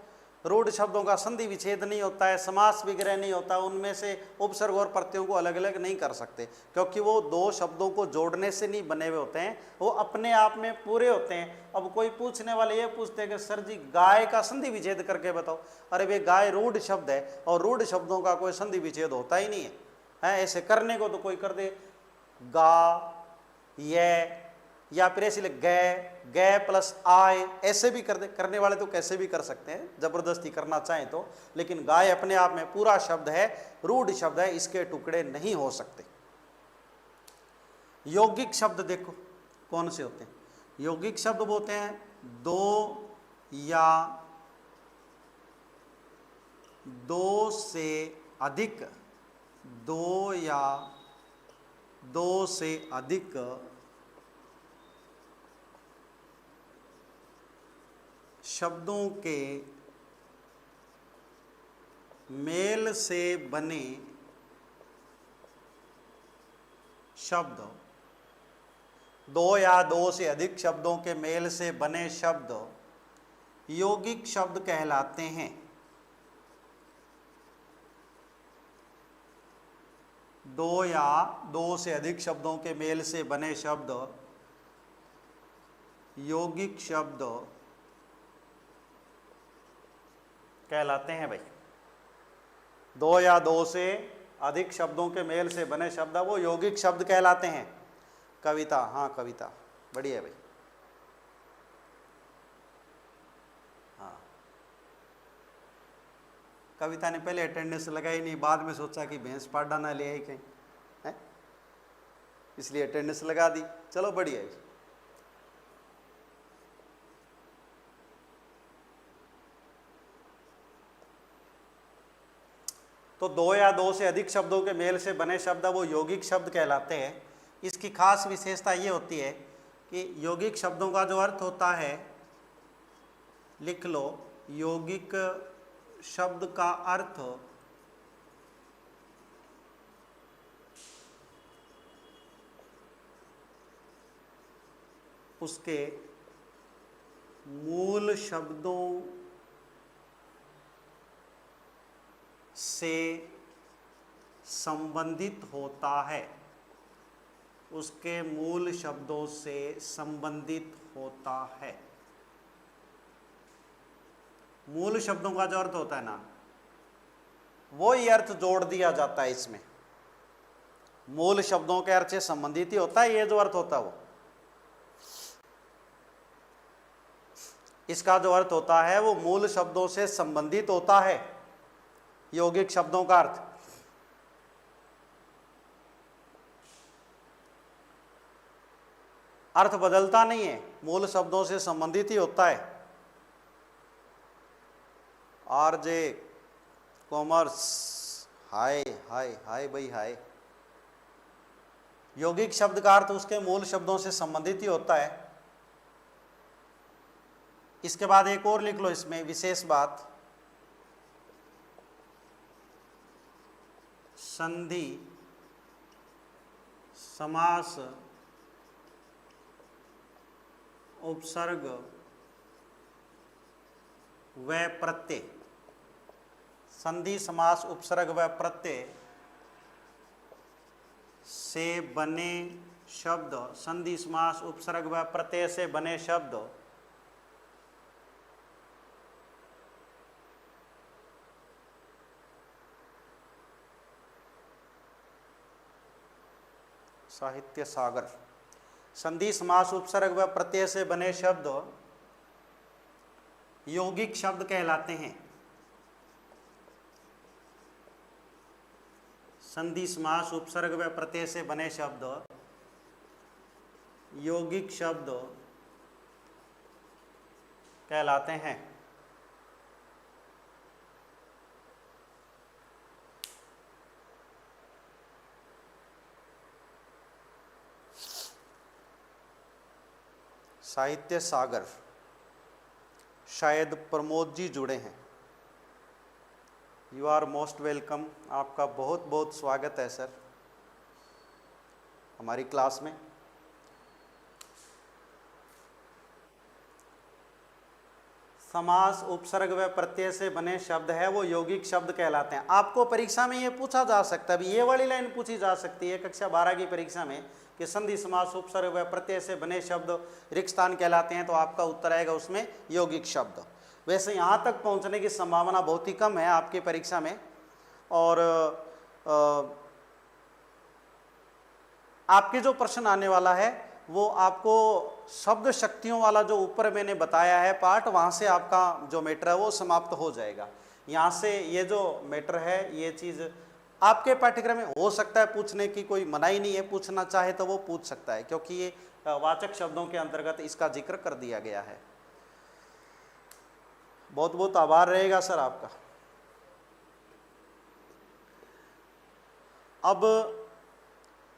रूढ़ शब्दों का संधि विच्छेद नहीं होता है, समास विग्रह नहीं होता, उनमें से उपसर्ग और प्रत्ययों को अलग अलग नहीं कर सकते, क्योंकि वो दो शब्दों को जोड़ने से नहीं बने हुए होते हैं, वो अपने आप में पूरे होते हैं। अब कोई पूछने वाले ये पूछते हैं कि सर जी गाय का संधि विच्छेद करके बताओ, अरे भाई गाय रूढ़ शब्द है और रूढ़ शब्दों का कोई संधि विच्छेद होता ही नहीं है, ऐसे करने को तो कोई कर दे, गा ये या फिर ऐसे गे प्लस आय ऐसे भी कर दे, करने वाले तो कैसे भी कर सकते हैं जबरदस्ती करना चाहें तो, लेकिन गाय अपने आप में पूरा शब्द है, रूढ़ शब्द है, इसके टुकड़े नहीं हो सकते। यौगिक शब्द देखो कौन से होते हैं, यौगिक शब्द बोलते हैं दो या दो से अधिक, दो या दो से अधिक शब्दों के मेल से बने शब्द, दो या दो से अधिक शब्दों के मेल से बने शब्द यौगिक शब्द कहलाते हैं। दो या दो से अधिक शब्दों के मेल से बने शब्द यौगिक शब्द कहलाते हैं। भाई दो या दो से अधिक शब्दों के मेल से बने शब्द वो यौगिक शब्द कहलाते हैं। कविता, हाँ कविता बढ़िया है भाई, हाँ कविता ने पहले अटेंडेंस लगाई नहीं, बाद में सोचा कि भैंस पाडा ना ले आई कहीं है, इसलिए अटेंडेंस लगा दी, चलो बढ़िया है। तो दो या दो से अधिक शब्दों के मेल से बने शब्द वो यौगिक शब्द कहलाते हैं। इसकी खास विशेषता ये होती है कि यौगिक शब्दों का जो अर्थ होता है, लिख लो, यौगिक शब्द का अर्थ उसके मूल शब्दों से संबंधित होता है, उसके मूल शब्दों से संबंधित होता है। मूल शब्दों का जो अर्थ होता है ना, वो ही अर्थ जोड़ दिया जाता है इसमें, मूल शब्दों के अर्थ से संबंधित ही होता है ये जो अर्थ होता है वो, इसका जो अर्थ होता है वो मूल शब्दों से संबंधित होता है। यौगिक शब्दों का अर्थ अर्थ बदलता नहीं है, मूल शब्दों से संबंधित ही होता है। आरजे कॉमर्स, हाय हाय हाय भाई हाय। यौगिक शब्द का अर्थ उसके मूल शब्दों से संबंधित ही होता है। इसके बाद एक और लिख लो इसमें विशेष बात, संधि समास उपसर्ग व प्रत्यय, संधि समास उपसर्ग व प्रत्यय से बने शब्द, संधि समास उपसर्ग व प्रत्यय से बने शब्द साहित्य सागर, संधि समास उपसर्ग व प्रत्यय से बने शब्द यौगिक शब्द कहलाते हैं। संधि समास उपसर्ग व प्रत्यय से बने शब्द यौगिक शब्द कहलाते हैं। साहित्य सागर, शायद प्रमोद जी जुड़े हैं। यू आर मोस्ट वेलकम, आपका बहुत बहुत स्वागत है सर हमारी क्लास में। समास उपसर्ग व प्रत्यय से बने शब्द है वो यौगिक शब्द कहलाते हैं। आपको परीक्षा में ये पूछा जा सकता है, अभी ये वाली लाइन पूछी जा सकती है कक्षा 12 की परीक्षा में कि संधि समास उपसर्ग व प्रत्यय से बने शब्द रिक्त स्थान कहलाते हैं, तो आपका उत्तर आएगा उसमें यौगिक शब्द। वैसे यहाँ तक पहुँचने की संभावना बहुत ही कम है आपकी परीक्षा में, और आपके जो प्रश्न आने वाला है वो आपको शब्द शक्तियों वाला जो ऊपर मैंने बताया है पार्ट, वहाँ से आपका जो मैटर है वो समाप्त हो जाएगा। यहाँ से ये जो मैटर है ये चीज़ आपके पाठ्यक्रम में हो सकता है पूछने की कोई मनाही नहीं है, पूछना चाहे तो वो पूछ सकता है, क्योंकि ये वाचक शब्दों के अंतर्गत इसका जिक्र कर दिया गया है। बहुत बहुत आभार रहेगा सर आपका। अब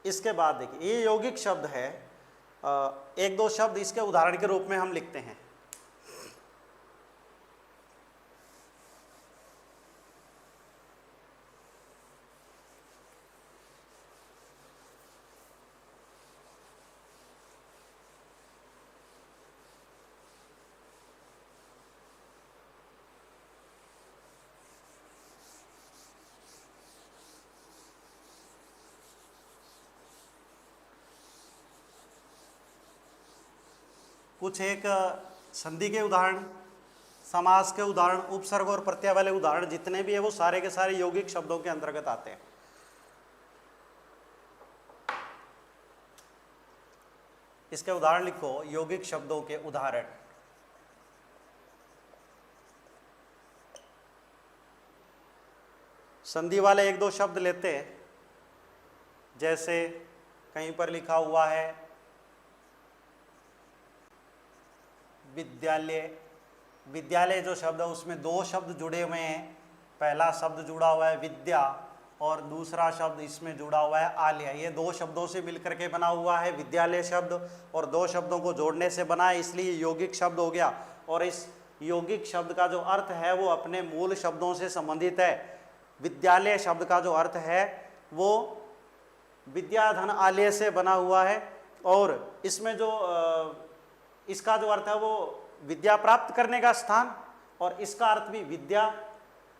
इसके बाद देखिए ये यौगिक शब्द है, एक दो शब्द इसके उदाहरण के रूप में हम लिखते हैं। कुछ एक संधि के उदाहरण, समास के उदाहरण, उपसर्ग और प्रत्यय वाले उदाहरण जितने भी है वो सारे के सारे यौगिक शब्दों के अंतर्गत आते हैं। इसके उदाहरण लिखो, यौगिक शब्दों के उदाहरण। संधि वाले एक दो शब्द लेते हैं, जैसे कहीं पर लिखा हुआ है विद्यालय। विद्यालय जो शब्द है उसमें दो शब्द जुड़े हुए हैं, पहला शब्द जुड़ा हुआ है विद्या और दूसरा शब्द इसमें जुड़ा हुआ है आलय। ये दो शब्दों से मिलकर के बना हुआ है विद्यालय शब्द, और दो शब्दों को जोड़ने से बना है, इसलिए यौगिक शब्द हो गया। और इस यौगिक शब्द का जो अर्थ है वो अपने मूल शब्दों से संबंधित है। विद्यालय शब्द का जो अर्थ है वो विद्याधन आलय से बना हुआ है, और इसमें जो इसका जो अर्थ है वो विद्या प्राप्त करने का स्थान, और इसका अर्थ भी विद्या,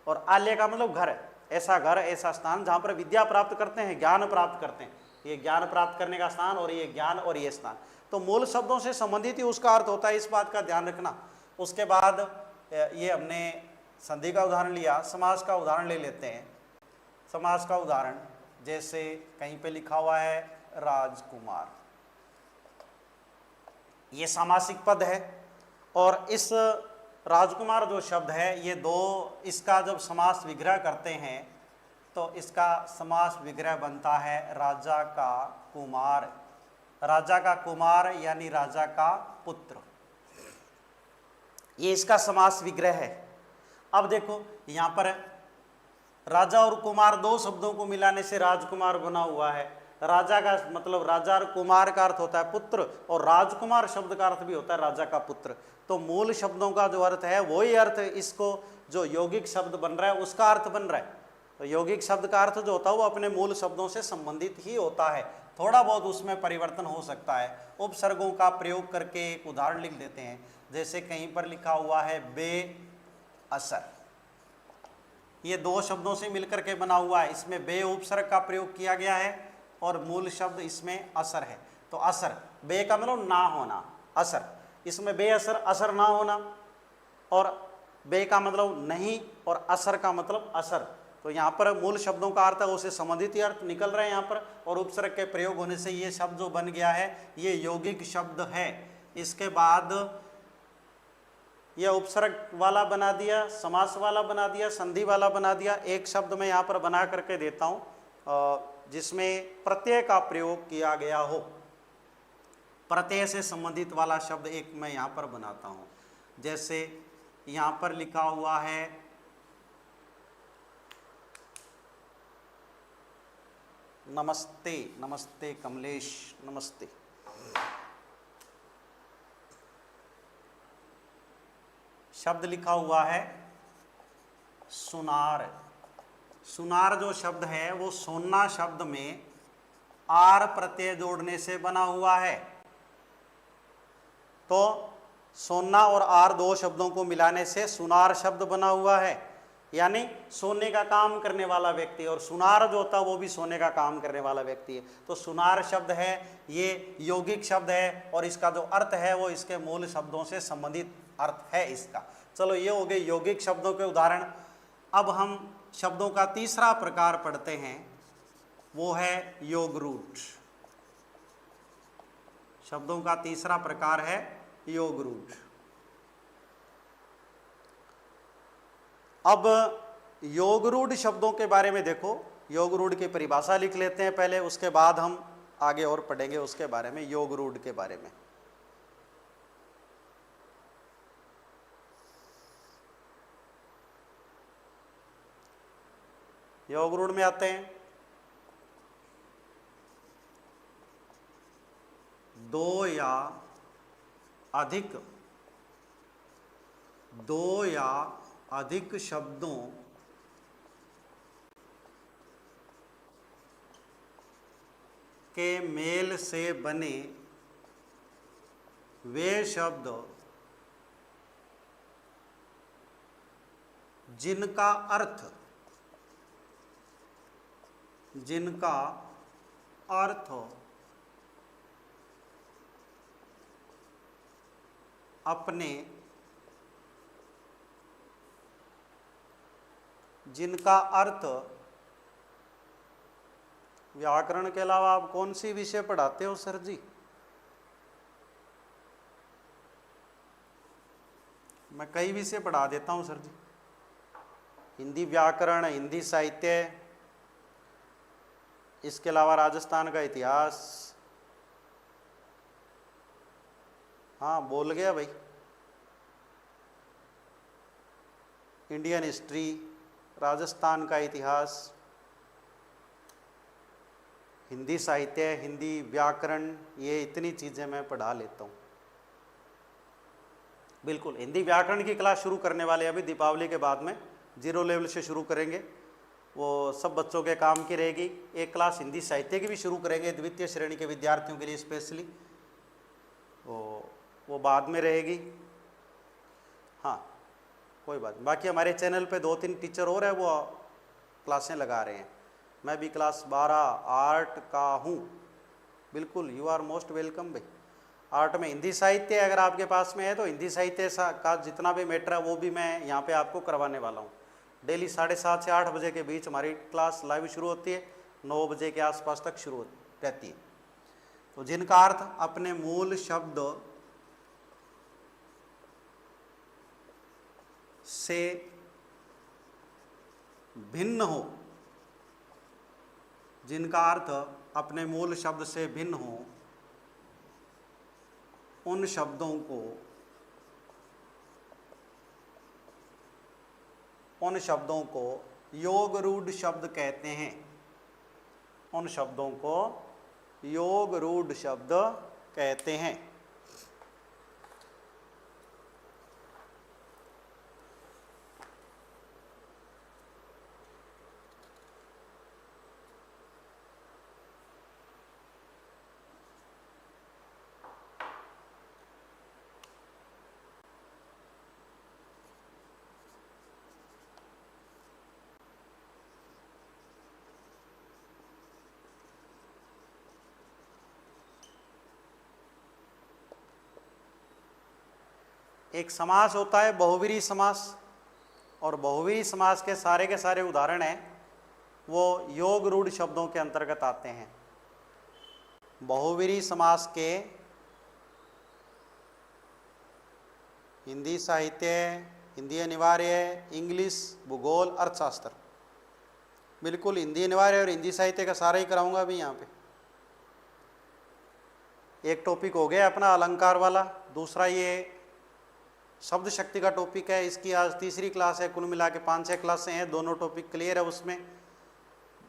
और आलय का मतलब घर, ऐसा घर ऐसा स्थान जहाँ पर विद्या प्राप्त करते हैं, ज्ञान प्राप्त करते हैं, ये ज्ञान प्राप्त करने का स्थान, और ये ज्ञान और ये स्थान। तो मूल शब्दों से संबंधित ही उसका अर्थ होता है, इस बात का ध्यान रखना। उसके बाद ये हमने संधि का उदाहरण लिया, समास का उदाहरण ले लेते हैं। समास का उदाहरण जैसे कहीं पे लिखा हुआ है राजकुमार, ये सामासिक पद है, और इस राजकुमार जो शब्द है ये दो, इसका जब समास विग्रह करते हैं तो इसका समास विग्रह बनता है राजा का कुमार। राजा का कुमार यानी राजा का पुत्र, ये इसका समास विग्रह है। अब देखो यहाँ पर राजा और कुमार दो शब्दों को मिलाने से राजकुमार बना हुआ है। राजा का मतलब राजा और कुमार का अर्थ होता है पुत्र, और राजकुमार शब्द का अर्थ भी होता है राजा का पुत्र। तो मूल शब्दों का जो अर्थ है वही अर्थ इसको जो यौगिक शब्द बन रहा है उसका अर्थ बन रहा है। तो यौगिक शब्द का अर्थ जो होता है वो अपने मूल शब्दों से संबंधित ही होता है, थोड़ा बहुत उसमें परिवर्तन हो सकता है। उपसर्गों का प्रयोग करके एक उदाहरण लिख देते हैं। जैसे कहीं पर लिखा हुआ है बेअसर, ये दो शब्दों से मिलकर के बना हुआ है, इसमें बे उपसर्ग का प्रयोग किया गया है और मूल शब्द इसमें असर है। तो असर, बे का मतलब ना होना, असर, इसमें बेअसर असर ना होना, और बे का मतलब नहीं और असर का मतलब असर। तो यहाँ पर मूल शब्दों का अर्थ है उसे संबंधित ही अर्थ निकल रहे हैं यहाँ पर, और उपसर्ग के प्रयोग होने से ये शब्द जो बन गया है ये यौगिक शब्द है। इसके बाद यह उपसर्ग वाला बना दिया, समास वाला बना दिया, संधि वाला बना दिया। एक शब्द मैं यहाँ पर बना करके देता हूँ जिसमें प्रत्यय का प्रयोग किया गया हो, प्रत्यय से संबंधित वाला शब्द एक मैं यहाँ पर बनाता हूँ। जैसे यहाँ पर लिखा हुआ है नमस्ते, नमस्ते कमलेश, नमस्ते। शब्द लिखा हुआ है सुनार। सुनार जो शब्द है वो सोना शब्द में आर प्रत्यय जोड़ने से बना हुआ है। तो सोना और आर दो शब्दों को मिलाने से सुनार शब्द बना हुआ है, यानी सोने का काम करने वाला व्यक्ति, और सुनार जो होता है वो भी सोने का काम करने वाला व्यक्ति है। तो सुनार शब्द है ये यौगिक शब्द है, और इसका जो अर्थ है वो इसके मूल शब्दों से संबंधित अर्थ है इसका। चलो ये हो गए यौगिक शब्दों के उदाहरण। अब हम शब्दों का तीसरा प्रकार पढ़ते हैं, वो है योग रूट। शब्दों का तीसरा प्रकार है योग रूट। अब योग रूढ़ शब्दों के बारे में देखो, योग रूढ़ की परिभाषा लिख लेते हैं पहले, उसके बाद हम आगे और पढ़ेंगे उसके बारे में, योग रूढ़ के बारे में। योग रूढ़ में आते हैं दो या अधिक शब्दों के मेल से बने वे शब्द जिनका अर्थ अपने व्याकरण के अलावा आप कौन सी विषय पढ़ाते हो सर जी? मैं कई विषय पढ़ा देता हूं सर जी, हिंदी व्याकरण, हिंदी साहित्य, इसके अलावा राजस्थान का इतिहास। हाँ बोल गया भाई, इंडियन हिस्ट्री, राजस्थान का इतिहास, हिंदी साहित्य, हिंदी व्याकरण, ये इतनी चीज़ें मैं पढ़ा लेता हूँ। बिल्कुल, हिंदी व्याकरण की क्लास शुरू करने वाले अभी दीपावली के बाद में 0 लेवल से शुरू करेंगे, वो सब बच्चों के काम की रहेगी। एक क्लास हिंदी साहित्य की भी शुरू करेंगे द्वितीय श्रेणी के विद्यार्थियों के लिए स्पेशली, वो बाद में रहेगी। हाँ कोई बात नहीं, बाकी हमारे चैनल पे 2-3 टीचर और है वो क्लासें लगा रहे हैं। मैं भी क्लास 12 आर्ट का हूँ। बिल्कुल, यू आर मोस्ट वेलकम भाई। आर्ट में हिंदी साहित्य अगर आपके पास में है तो हिंदी साहित्य का जितना भी मैटर है वो भी मैं यहाँ पे आपको करवाने वाला हूँ। डेली 7:30 से 8 बजे के बीच हमारी क्लास लाइव शुरू होती है, 9 बजे के आसपास तक शुरू रहती है। तो जिनका अर्थ अपने मूल शब्द से भिन्न हो, जिनका अर्थ अपने मूल शब्द से भिन्न हो, उन शब्दों को उन शब्दों को योग रूढ़ शब्द कहते हैं। उन शब्दों को योग रूढ़ शब्द कहते हैं। एक समास होता है बहुव्रीहि समास, और बहुव्रीहि समास के सारे उदाहरण हैं वो योग रूढ़ शब्दों के अंतर्गत आते हैं। बहुव्रीहि समास के हिंदी साहित्य, हिंदी अनिवार्य, इंग्लिश, भूगोल, अर्थशास्त्र, बिल्कुल हिंदी अनिवार्य और हिंदी साहित्य का सारा ही कराऊंगा अभी यहाँ पे। एक टॉपिक हो गया अपना अलंकार वाला, दूसरा ये शब्द शक्ति का टॉपिक है, इसकी आज तीसरी क्लास है। कुल मिला के 5-6 क्लासें हैं, दोनों टॉपिक क्लियर है, उसमें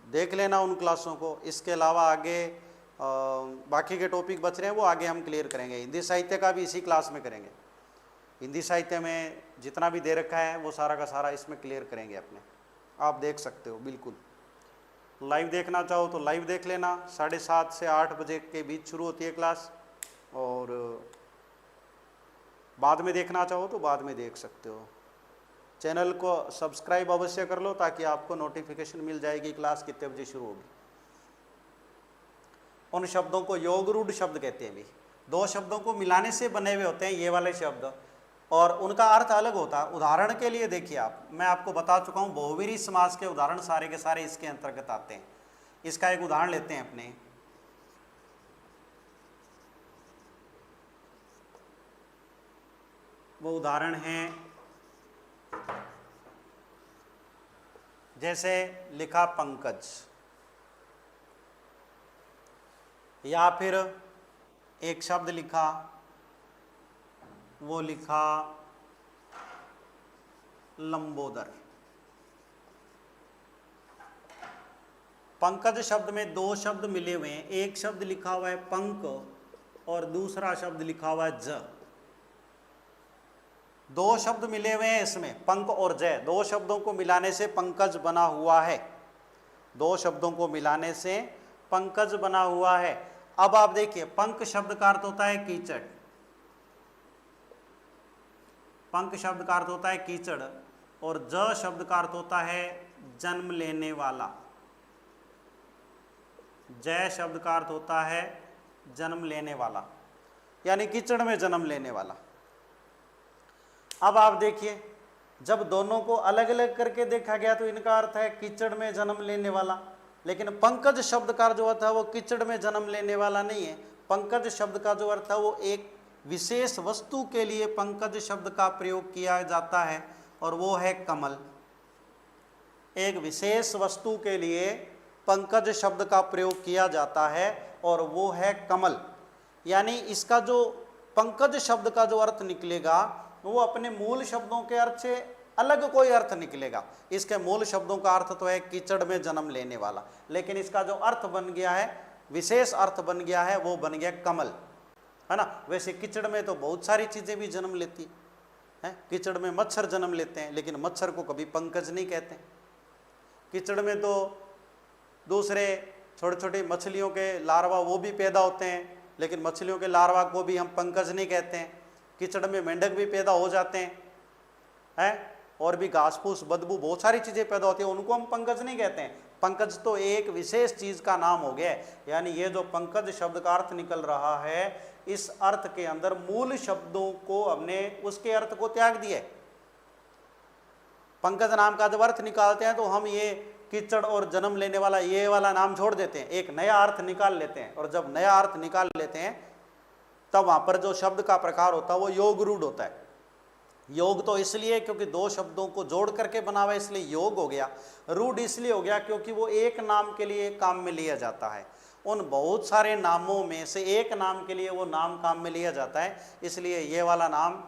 देख लेना उन क्लासों को। इसके अलावा आगे बाकी के टॉपिक बच रहे हैं वो आगे हम क्लियर करेंगे। हिंदी साहित्य का भी इसी क्लास में करेंगे। हिंदी साहित्य में जितना भी दे रखा है वो सारा का सारा इसमें क्लियर करेंगे अपने। आप देख सकते हो, बिल्कुल लाइव देखना चाहो तो लाइव देख लेना। 7:30 से 8 बजे के बीच शुरू होती है क्लास, और बाद में देखना चाहो तो बाद में देख सकते हो। चैनल को सब्सक्राइब अवश्य कर लो ताकि आपको नोटिफिकेशन मिल जाएगी क्लास कितने बजे शुरू होगी। उन शब्दों को योग रूढ़ शब्द कहते हैं। भी 2 शब्दों को मिलाने से बने हुए होते हैं ये वाले शब्द, और उनका अर्थ अलग होता है। उदाहरण के लिए देखिए आप, मैं आपको बता चुका हूँ बहुव्रीहि समास के उदाहरण सारे के सारे इसके अंतर्गत आते हैं। इसका एक उदाहरण लेते हैं अपने, वो उदाहरण है जैसे लिखा पंकज, या फिर एक शब्द लिखा, वो लिखा लंबोदर। पंकज शब्द में 2 शब्द मिले हुए हैं, एक शब्द लिखा हुआ है पंक और दूसरा शब्द लिखा हुआ है ज। 2 शब्द मिले हुए हैं इसमें, पंक और जय। 2 शब्दों को मिलाने से पंकज बना हुआ है। 2 शब्दों को मिलाने से पंकज बना हुआ है। अब आप देखिए, पंक शब्द का अर्थ होता है कीचड़। पंक शब्द का अर्थ होता है कीचड़, और ज शब्द का अर्थ होता है जन्म लेने वाला। जय शब्द का अर्थ होता है जन्म लेने वाला, यानी कीचड़ में जन्म लेने वाला। अब आप देखिए, जब दोनों को अलग अलग करके देखा गया तो इनका अर्थ है कीचड़ में जन्म लेने वाला, लेकिन पंकज शब्द का जो अर्थ है वो कीचड़ में जन्म लेने वाला नहीं है। पंकज शब्द का जो अर्थ है वो एक विशेष वस्तु के लिए पंकज शब्द का प्रयोग किया जाता है, और वो है कमल। एक विशेष वस्तु के लिए पंकज शब्द का प्रयोग किया जाता है और वो है कमल। यानी इसका जो पंकज शब्द का जो अर्थ निकलेगा वो अपने मूल शब्दों के अर्थ से अलग कोई अर्थ निकलेगा। इसके मूल शब्दों का अर्थ तो है कीचड़ में जन्म लेने वाला, लेकिन इसका जो अर्थ बन गया है, विशेष अर्थ बन गया है, वो बन गया कमल, है ना। वैसे कीचड़ में तो बहुत सारी चीज़ें भी जन्म लेती हैं। कीचड़ में मच्छर जन्म लेते हैं, लेकिन मच्छर को कभी पंकज नहीं कहते। कीचड़ में तो दूसरे छोटे छोटे मछलियों के लार्वा वो भी पैदा होते हैं, लेकिन मछलियों के लार्वा को भी हम पंकज नहीं कहते हैं। कीचड़ में मेंढक भी पैदा हो जाते हैं, और भी घास फूस बदबू बहुत सारी चीज़ें पैदा होती हैं, उनको हम पंकज नहीं कहते हैं। पंकज तो एक विशेष चीज़ का नाम हो गया। यानी ये जो पंकज शब्द का अर्थ निकल रहा है, इस अर्थ के अंदर मूल शब्दों को हमने उसके अर्थ को त्याग दिया। पंकज नाम का जब अर्थ निकालते हैं तो हम ये कीचड़ और जन्म लेने वाला ये वाला नाम छोड़ देते हैं, एक नया अर्थ निकाल लेते हैं। और जब नया अर्थ निकाल लेते हैं तब वहाँ पर जो शब्द का प्रकार होता है वो योग रूढ़ होता है। योग तो इसलिए क्योंकि 2 शब्दों को जोड़ करके बना हुआ है, इसलिए योग हो गया। रूढ़ इसलिए हो गया क्योंकि वो एक नाम के लिए काम में लिया जाता है। उन बहुत सारे नामों में से एक नाम के लिए वो नाम काम में लिया जाता है, इसलिए ये वाला नाम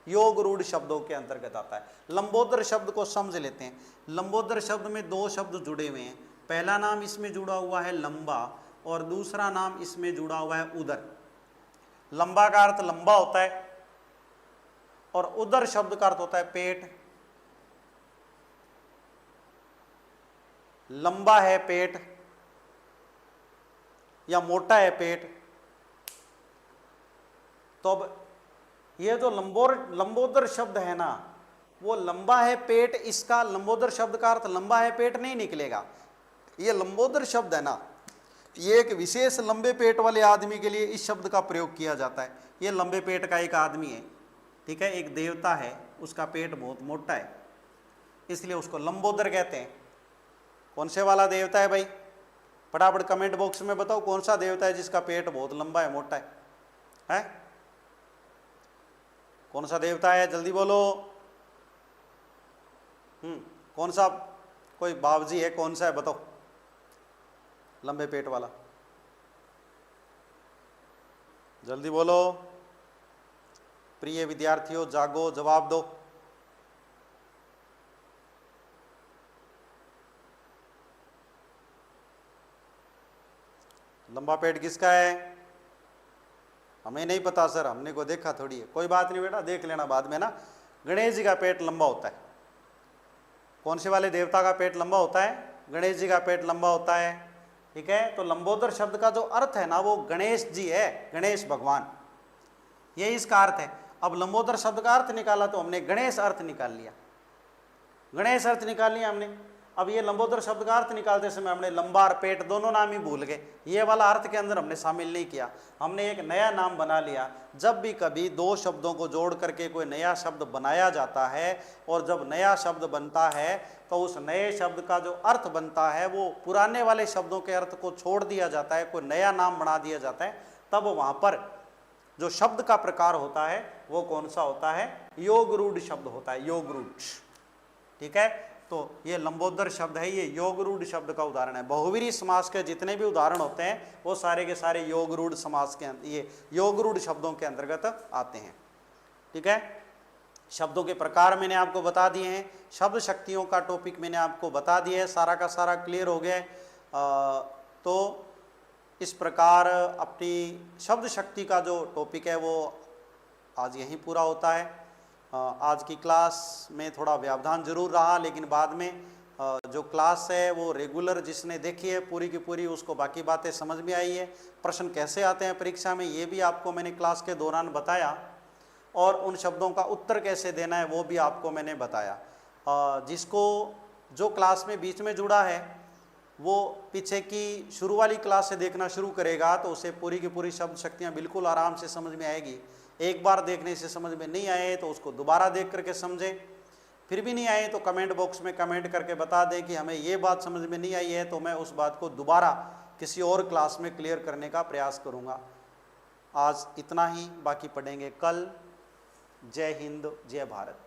योग रूढ़ शब्दों के अंतर्गत आता है। लंबोदर शब्द को समझ लेते हैं। लंबोदर शब्द में दो शब्द जुड़े हुए हैं। पहला नाम इसमें जुड़ा हुआ है लंबा और दूसरा नाम इसमें जुड़ा हुआ है उदर। लंबा का अर्थ लंबा होता है और उदर शब्द का अर्थ होता है पेट। लंबा है पेट या मोटा है पेट। तो अब ये जो लंबोदर शब्द है ना, वो लंबा है पेट, इसका लंबोदर शब्द का अर्थ लंबा है पेट नहीं निकलेगा। ये लंबोदर शब्द है ना, ये एक विशेष लंबे पेट वाले आदमी के लिए इस शब्द का प्रयोग किया जाता है। ये लंबे पेट का एक आदमी है, ठीक है, एक देवता है, उसका पेट बहुत मोटा है, इसलिए उसको लंबोदर कहते हैं। कौन से वाला देवता है भाई? फटाफट कमेंट बॉक्स में बताओ कौन सा देवता है जिसका पेट बहुत लंबा है, मोटा है? कौन सा देवता है? जल्दी बोलो। कौन सा? कोई बाबजी है, कौन सा है बताओ लंबे पेट वाला? जल्दी बोलो प्रिय विद्यार्थियों, जागो, जवाब दो। लंबा पेट किसका है? हमें नहीं पता सर, हमने को देखा थोड़ी है। कोई बात नहीं बेटा, देख लेना बाद में ना। गणेश जी का पेट लंबा होता है। कौन से वाले देवता का पेट लंबा होता है? गणेश जी का पेट लंबा होता है, ठीक है। तो लंबोदर शब्द का जो अर्थ है ना, वो गणेश जी है, गणेश भगवान, ये इसका अर्थ है। अब लंबोदर शब्द का अर्थ निकाला तो हमने गणेश अर्थ निकाल लिया, गणेश अर्थ निकाल लिया हमने। अब ये लंबोदर शब्द का अर्थ निकालते समय हमने लंबा और पेट दोनों नाम ही भूल गए, ये वाला अर्थ के अंदर हमने शामिल नहीं किया। हमने एक नया नाम बना लिया। जब भी कभी दो शब्दों को जोड़ करके कोई नया शब्द बनाया जाता है, और जब नया शब्द बनता है तो उस नए शब्द का जो अर्थ बनता है वो पुराने वाले शब्दों के अर्थ को छोड़ दिया जाता है, कोई नया नाम बना दिया जाता है। तब वहाँ पर जो शब्द का प्रकार होता है वो कौन सा होता है? योग रूढ़ शब्द होता है, योग रूढ़, ठीक है। तो ये लंबोदर शब्द है, ये योग रूढ़ शब्द का उदाहरण है। बहुवीरी समास के जितने भी उदाहरण होते हैं वो सारे के सारे योग रूढ़ समास के, ये योग रूढ़ शब्दों के अंतर्गत आते हैं, ठीक है। शब्दों के प्रकार मैंने आपको बता दिए हैं, शब्द शक्तियों का टॉपिक मैंने आपको बता दिया है, सारा का सारा क्लियर हो गया है। तो इस प्रकार अपनी शब्द शक्ति का जो टॉपिक है वो आज यहीं पूरा होता है। आज की क्लास में थोड़ा व्यवधान जरूर रहा, लेकिन बाद में जो क्लास है वो रेगुलर जिसने देखी है पूरी की पूरी, उसको बाकी बातें समझ में आई है। प्रश्न कैसे आते हैं परीक्षा में ये भी आपको मैंने क्लास के दौरान बताया, और उन शब्दों का उत्तर कैसे देना है वो भी आपको मैंने बताया। जिसको जो क्लास में बीच में जुड़ा है वो पीछे की शुरू वाली क्लास से देखना शुरू करेगा तो उसे पूरी की पूरी शब्द शक्तियाँ बिल्कुल आराम से समझ में आएगी। एक बार देखने से समझ में नहीं आए तो उसको दोबारा देख करके समझे, फिर भी नहीं आए तो कमेंट बॉक्स में कमेंट करके बता दें कि हमें ये बात समझ में नहीं आई है, तो मैं उस बात को दोबारा किसी और क्लास में क्लियर करने का प्रयास करूँगा। आज इतना ही, बाकी पढ़ेंगे कल। जय हिंद, जय भारत।